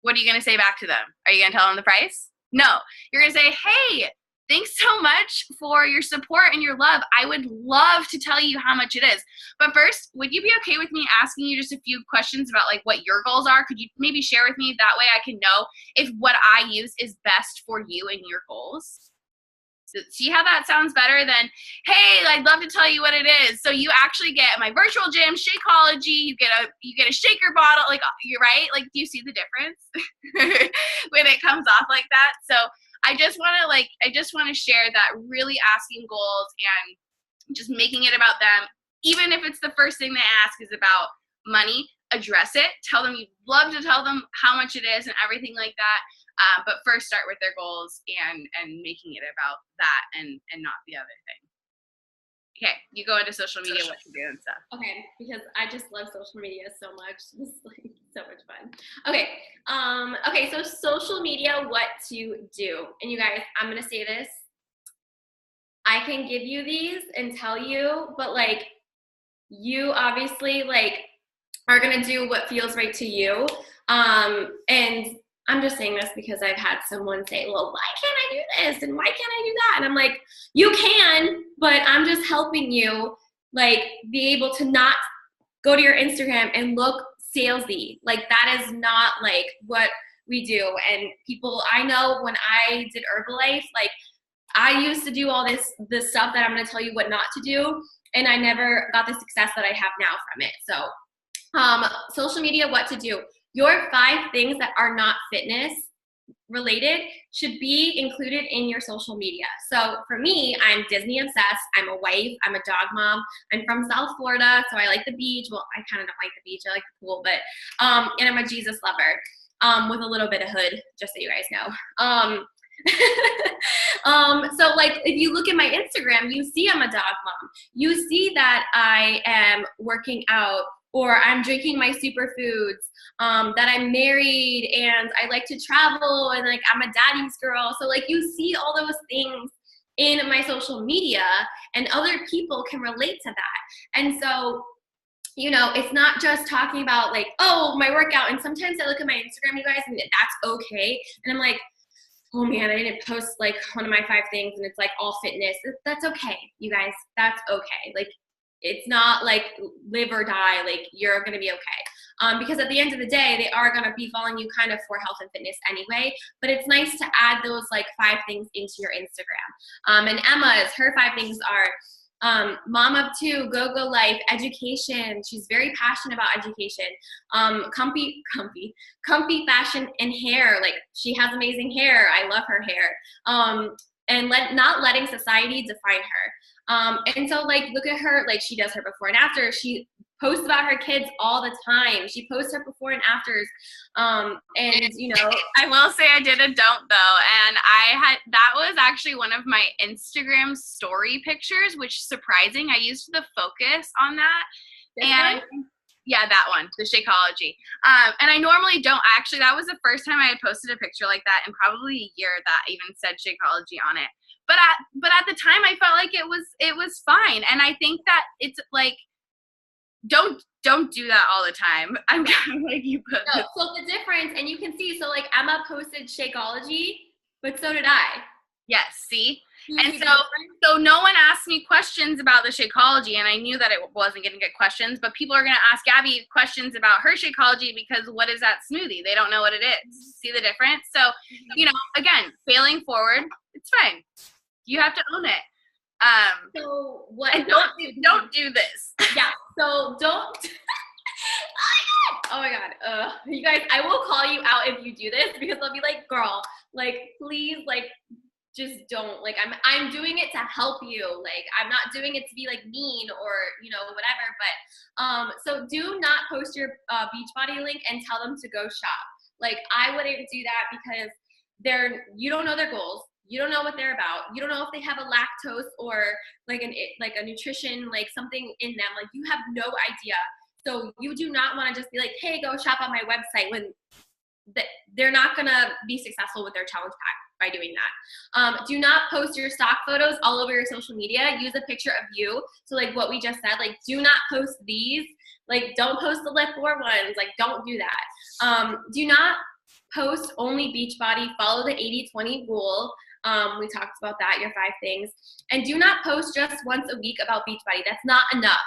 What are you going to say back to them? Are you going to tell them the price? No. You're going to say, hey, thanks so much for your support and your love. I would love to tell you how much it is. But first, would you be okay with me asking you just a few questions about like what your goals are? Could you maybe share with me? That way I can know if what I use is best for you and your goals. So see how that sounds better than, hey, I'd love to tell you what it is. So you actually get my virtual gym, Shakeology, you get a shaker bottle, like, you're right. Like, do you see the difference when it comes off like that? So I just want to share that really asking goals and just making it about them. Even if it's the first thing they ask is about money, address it. Tell them you'd love to tell them how much it is and everything like that. But first start with their goals and making it about that and not the other thing. Okay, you go into social media, what to do and stuff. Okay, because I just love social media so much. This is like so much fun. Okay, okay, so social media, what to do. And you guys, I'm gonna say this. I can give you these and tell you, but like you obviously like are gonna do what feels right to you. And I'm just saying this because I've had someone say, well, why can't I do this? And why can't I do that? And I'm like, you can, but I'm just helping you like be able to not go to your Instagram and look salesy. Like that is not like what we do. And people, I know when I did Herbalife, like I used to do all this stuff that I'm going to tell you what not to do. And I never got the success that I have now from it. So social media, what to do. Your 5 things that are not fitness related should be included in your social media. So for me, I'm Disney obsessed. I'm a wife. I'm a dog mom. I'm from South Florida, so I like the beach. Well, I kind of don't like the beach. I like the pool, but and I'm a Jesus lover with a little bit of hood, just so you guys know. So like if you look at my Instagram, you see I'm a dog mom. You see that I am working out, or I'm drinking my superfoods, that I'm married and I like to travel and like I'm a daddy's girl. So like you see all those things in my social media and other people can relate to that. And so, you know, it's not just talking about like, oh, my workout. And sometimes I look at my Instagram, you guys, and that's okay. And I'm like, oh man, I didn't post like one of my 5 things and it's like all fitness. That's okay, you guys, that's okay. Like, it's not like live or die, like you're gonna be okay. Because at the end of the day, they are gonna be following you kind of for health and fitness anyway, but it's nice to add those like 5 things into your Instagram. And Emma's, her 5 things are mom of 2, go life, education. She's very passionate about education. Comfy fashion and hair. Like she has amazing hair. I love her hair. And not letting society define her. And so like, look at her, like she does her before and after. She posts about her kids all the time. She posts her before and afters. And you know, I will say I did a don't though. And that was actually one of my Instagram story pictures, which surprising. I used the focus on that. Yeah, that one, the Shakeology. And I normally don't actually, that was the first time I had posted a picture like that in probably a year that even said Shakeology on it. But at the time I felt like it was fine. And I think that it's like, don't do that all the time. I'm kind of like you put no, so the difference, and you can see, so like Emma posted Shakeology, but so did I. Yes, see? And so no one asked me questions about the Shakeology, and I knew that it wasn't going to get questions, but people are going to ask Gabby questions about her Shakeology because what is that smoothie? They don't know what it is. See the difference? So, you know, again, failing forward, it's fine. You have to own it. So what? Don't do this. Yeah. So don't. Oh my god. You guys, I will call you out if you do this because I'll be like, girl, like please, like just don't. Like I'm doing it to help you. Like I'm not doing it to be like mean or you know whatever. But so do not post your Beachbody link and tell them to go shop. Like I wouldn't do that because you don't know their goals. You don't know what they're about. You don't know if they have a lactose or like a nutrition, like something in them. Like you have no idea. So you do not want to just be like, hey, go shop on my website when they're not going to be successful with their challenge pack by doing that. Do not post your stock photos all over your social media. Use a picture of you. So like what we just said, like do not post these. Like don't post the Lift 4 ones. Like don't do that. Do not post only Beachbody. Follow the 80-20 rule. We talked about that, your 5 things. And do not post just once a week about Beachbody. That's not enough.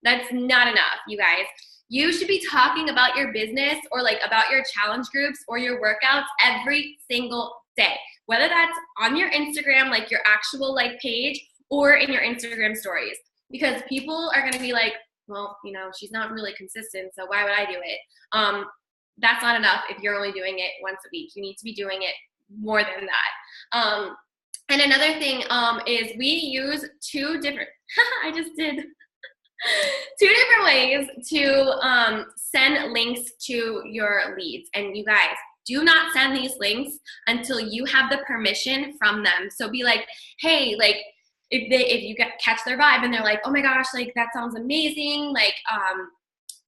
That's not enough, you guys. You should be talking about your business or like about your challenge groups or your workouts every single day, whether that's on your Instagram, like your actual like page, or in your Instagram stories, because people are going to be like, well, you know, she's not really consistent, so why would I do it? That's not enough if you're only doing it once a week. You need to be doing it more than that. And another thing is we use 2 different, I just did 2 different ways to send links to your leads. And you guys, do not send these links until you have the permission from them. So be like, hey, like, if you catch their vibe and they're like, oh my gosh, like that sounds amazing, like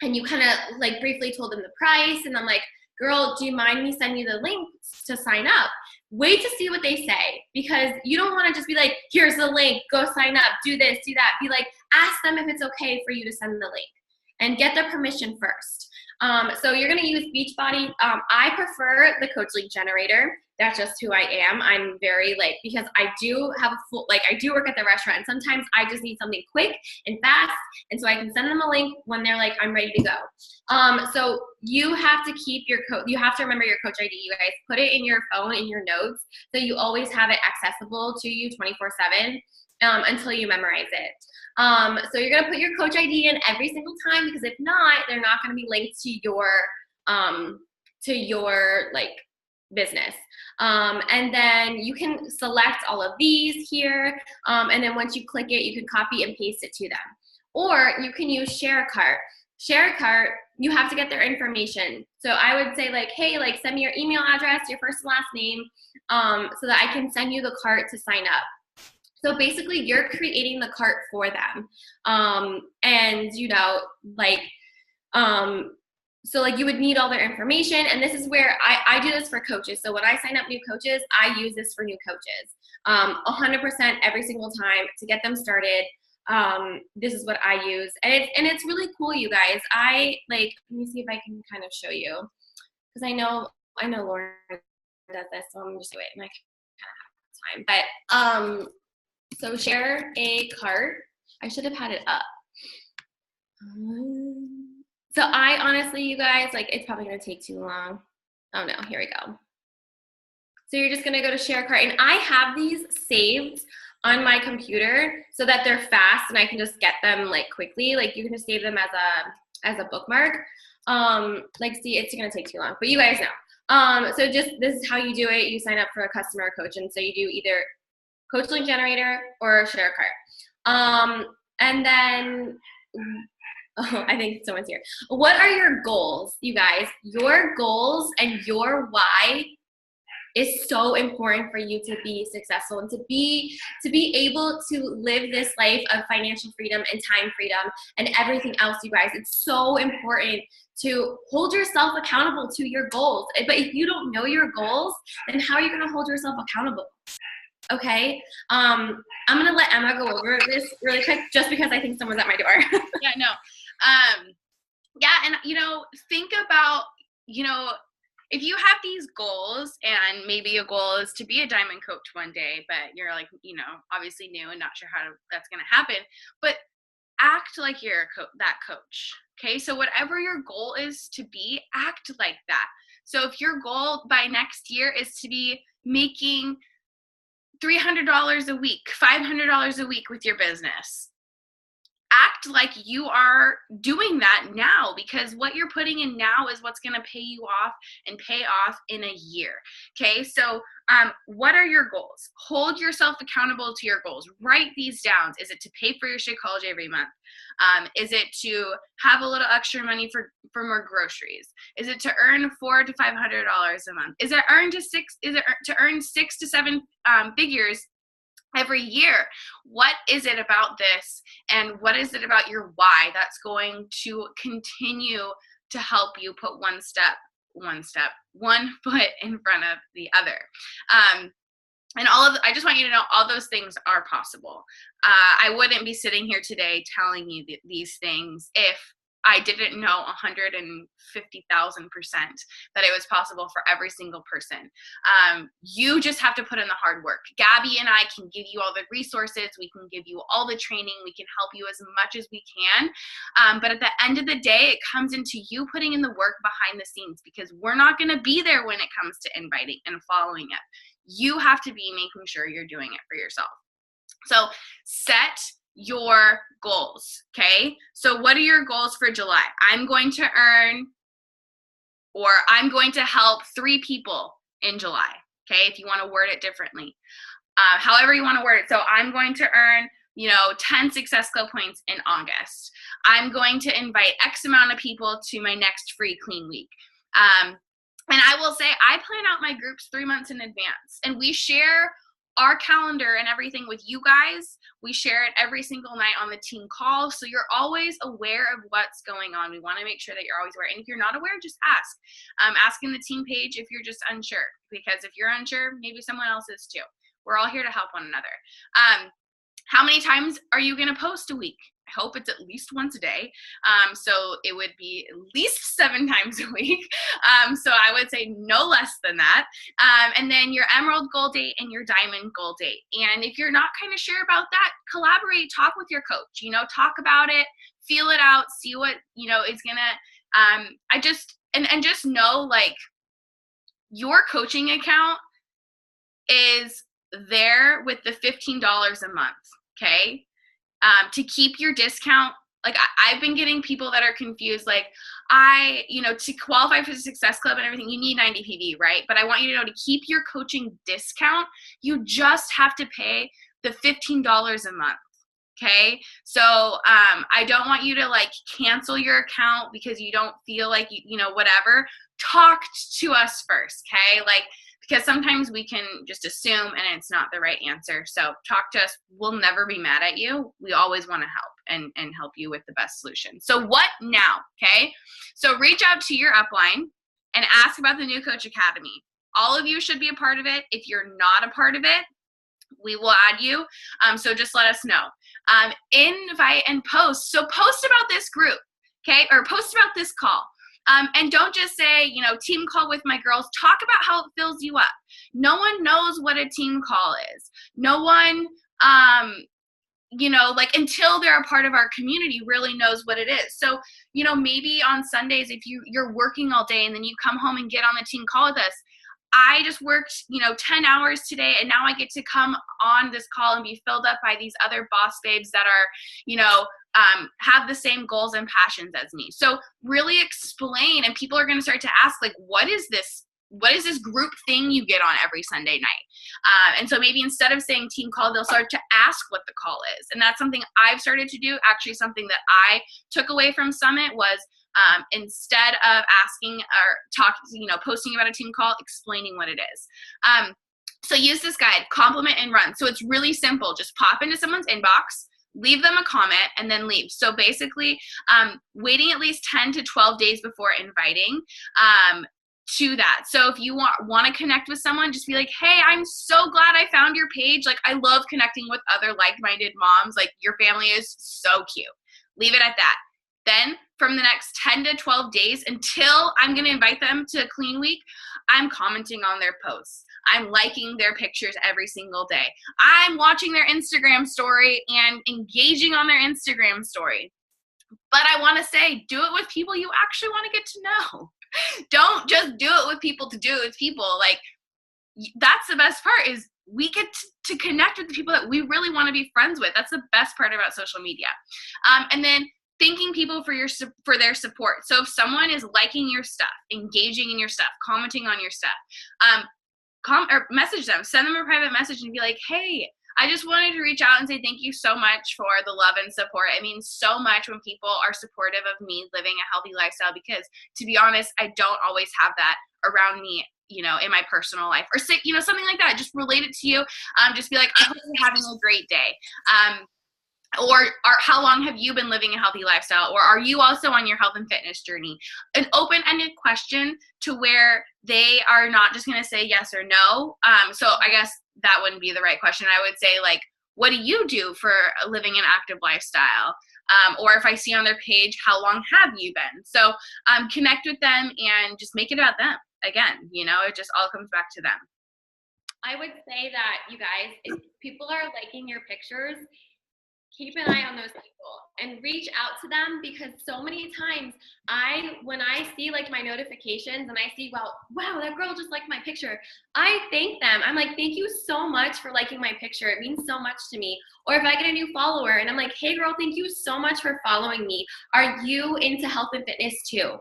and you kind of like briefly told them the price, and I'm like, girl, do you mind me sending you the links to sign up? Wait to see what they say, because you don't want to just be like, here's the link, go sign up, do this, do that. Be like, ask them if it's okay for you to send the link and get their permission first. So you're going to use Beachbody. I prefer the Coach Lead Generator. That's just who I am. I'm very like, because I do have a full, like I do work at the restaurant, and sometimes I just need something quick and fast. And so I can send them a link when they're like, I'm ready to go. So you have to keep your you have to remember your Coach ID, you guys. Put it in your phone, in your notes, so you always have it accessible to you 24/7 until you memorize it. So you're gonna put your Coach ID in every single time, because if not, they're not gonna be linked to your like business. And then you can select all of these here, and then once you click it, you can copy and paste it to them. Or you can use ShareCart. ShareCart, you have to get their information. So I would say like, hey, like send me your email address, your first and last name, so that I can send you the cart to sign up. So basically you're creating the cart for them. And you know, like, so like you would need all their information, and this is where I do this for coaches. So when I sign up new coaches, I use this for new coaches 100% every single time to get them started. This is what I use, and it's really cool, you guys. I like, let me see if I can kind of show you, because I know Lauren does this, so I'm just do it, and I kind of have time. But so share a cart. I should have had it up. So I honestly, you guys, like it's probably gonna take too long. Oh no, here we go. So you're just gonna go to share cart, and I have these saved on my computer so that they're fast and I can just get them like quickly. Like you can just save them as a bookmark. Like see, it's gonna take too long, but you guys know. So just, this is how you do it. You sign up for a customer coach, and so you do either Coach Link Generator or share cart. And then, oh, I think someone's here. What are your goals, you guys? Your goals and your why is so important for you to be successful and to be able to live this life of financial freedom and time freedom and everything else, you guys. It's so important to hold yourself accountable to your goals. But if you don't know your goals, then how are you going to hold yourself accountable? Okay, I'm gonna let Emma go over this really quick, just because I think someone's at my door. Yeah, no. Yeah, and you know, think about, you know, if you have these goals, and maybe a goal is to be a diamond coach one day, but you're like, you know, obviously new and not sure how that's going to happen, but act like you're that coach. Okay, so whatever your goal is to be, act like that. So if your goal by next year is to be making $300 a week, $500 a week with your business, act like you are doing that now, because what you're putting in now is what's going to pay you off and pay off in a year. Okay, so what are your goals? Hold yourself accountable to your goals. Write these down. Is it to pay for your Shakeology every month? Is it to have a little extra money for more groceries? Is it to earn $400 to $500 a month? Is it to earn 6 to 7 figures every year? What is it about this, and what is it about your why that's going to continue to help you put one foot in front of the other? And I just want you to know all those things are possible. I wouldn't be sitting here today telling you these things if I didn't know 150,000% that it was possible for every single person. You just have to put in the hard work. Gabby and I can give you all the resources. We can give you all the training. We can help you as much as we can. But at the end of the day, it comes into you putting in the work behind the scenes, because we're not going to be there when it comes to inviting and following up. You have to be making sure you're doing it for yourself. So set your goals, okay? So what are your goals for July? I'm going to earn, or I'm going to help 3 people in July, okay? If you want to word it differently. However you want to word it. So I'm going to earn, 10 Success Club points in August. I'm going to invite X amount of people to my next free clean week. And I will say, I plan out my groups 3 months in advance, and we share our calendar and everything with you guys. We share it every single night on the team call, so you're always aware of what's going on. We want to make sure that you're always aware, and if you're not aware, just ask. Ask in the team page if you're just unsure, because if you're unsure, maybe someone else is too. We're all here to help one another. How many times are you going to post a week? I hope it's at least once a day. So it would be at least 7 times a week. So I would say no less than that. And then your emerald goal date and your diamond goal date. And if you're not kind of sure about that, collaborate, talk with your coach, talk about it, feel it out, see what, is gonna, just know, like, your coaching account is there with the $15 a month. Okay. To keep your discount. Like, I've been getting people that are confused, like, to qualify for the Success Club and everything, you need 90 PV, right? But I want you to know, to keep your coaching discount, you just have to pay the $15 a month. Okay. So, I don't want you to like cancel your account because you don't feel like whatever. Talk to us first. Okay. Like, because sometimes we can just assume and it's not the right answer. So talk to us. We'll never be mad at you. We always want to help and help you with the best solution. So what now? Okay. So reach out to your upline and ask about the New Coach Academy. All of you should be a part of it. If you're not a part of it, we will add you. So just let us know. Invite and post. So post about this group. Okay. Or post about this call. And don't just say, team call with my girls. Talk about how it fills you up. No one knows what a team call is. No one, until they're a part of our community, really knows what it is. So, maybe on Sundays, if you're working all day and then you come home and get on the team call with us, I just worked, 10 hours today, and now I get to come on this call and be filled up by these other boss babes that are, have the same goals and passions as me. So really explain, and people are going to start to ask, like, what is this group thing you get on every Sunday night? And so maybe instead of saying team call, they'll start to ask what the call is. And that's something I've started to do. Actually, something that I took away from Summit was, instead of asking or posting about a team call, explaining what it is. So use this guide, compliment and run. So it's really simple. Just pop into someone's inbox, leave them a comment, and then leave. So basically, waiting at least 10 to 12 days before inviting to that. So if you want to connect with someone, just be like, hey, I'm so glad I found your page. Like, I love connecting with other like-minded moms. Like, your family is so cute. Leave it at that. Then from the next 10 to 12 days until I'm going to invite them to Clean Week, I'm commenting on their posts. I'm liking their pictures every single day. I'm watching their Instagram story and engaging on their Instagram story. But I want to say, do it with people you actually want to get to know. Don't just do it with people to do it with people. Like, that's the best part, is we get to connect with the people that we really want to be friends with. That's the best part about social media. And then thanking people for their support. So if someone is liking your stuff, engaging in your stuff, commenting on your stuff, or message them, send them a private message and be like, hey, I just wanted to reach out and say thank you so much for the love and support. It means so much when people are supportive of me living a healthy lifestyle, because to be honest, I don't always have that around me, in my personal life, or say, something like that. Just relate it to you. Just be like, I hope you're having a great day. Or how long have you been living a healthy lifestyle? Or are you also on your health and fitness journey? An open-ended question to where they are not just going to say yes or no. So I guess that wouldn't be the right question. I would say, like, what do you do for living an active lifestyle? Or if I see on their page, how long have you been? So connect with them and just make it about them. Again, it just all comes back to them. I would say that, you guys, if people are liking your pictures, keep an eye on those people and reach out to them, because so many times when I see like my notifications and I see, wow, that girl just liked my picture, I thank them. I'm like, thank you so much for liking my picture. It means so much to me. Or if I get a new follower and I'm like, hey girl, thank you so much for following me. Are you into health and fitness too?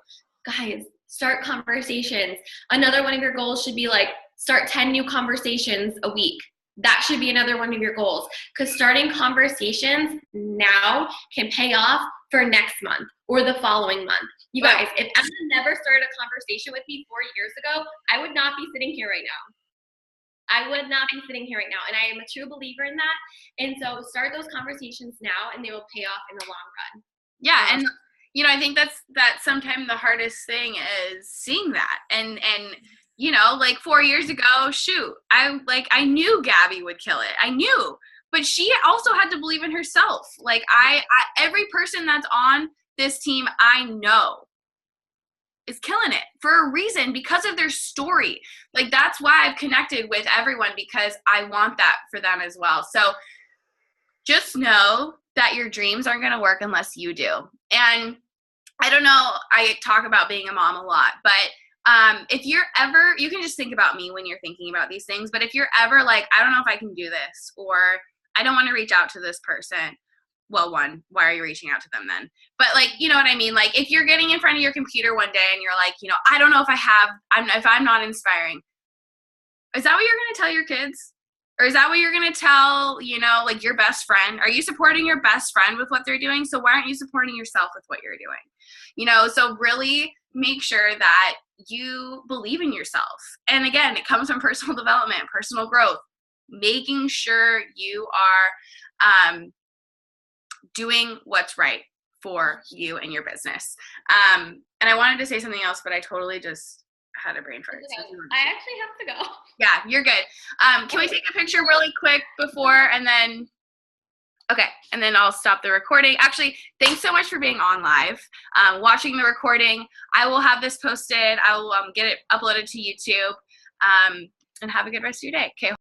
Guys, start conversations. Another one of your goals should be like, start 10 new conversations a week. That should be another one of your goals, because starting conversations now can pay off for next month or the following month. You guys, if Emma never started a conversation with me 4 years ago, I would not be sitting here right now. I would not be sitting here right now. And I am a true believer in that. And so start those conversations now and they will pay off in the long run. Yeah. And, I think that's sometimes the hardest thing is seeing that. And like 4 years ago, shoot, I knew Gabby would kill it. I knew, but she also had to believe in herself. Like I every person that's on this team, I know is killing it for a reason, because of their story. Like that's why I've connected with everyone, because I want that for them as well. So just know that your dreams aren't going to work unless you do. And I don't know, I talk about being a mom a lot, but if you're ever, you can just think about me when you're thinking about these things, but if you're ever like, I don't know if I can do this, or I don't want to reach out to this person, well, one, why are you reaching out to them then? But like, you know what I mean? Like if you're getting in front of your computer one day and you're like, I don't know if if I'm not inspiring, is that what you're going to tell your kids? Or is that what you're going to tell, like your best friend? Are you supporting your best friend with what they're doing? So why aren't you supporting yourself with what you're doing? So really make sure that you believe in yourself. And again, it comes from personal development, personal growth, making sure you are doing what's right for you and your business. And I wanted to say something else, but I totally just had a brain fart. So I actually have to go. Yeah, you're good. Can we take a picture really quick before and then? Okay, and then I'll stop the recording. Actually, thanks so much for being on live, watching the recording. I will have this posted. I will get it uploaded to YouTube, and have a good rest of your day. Okay.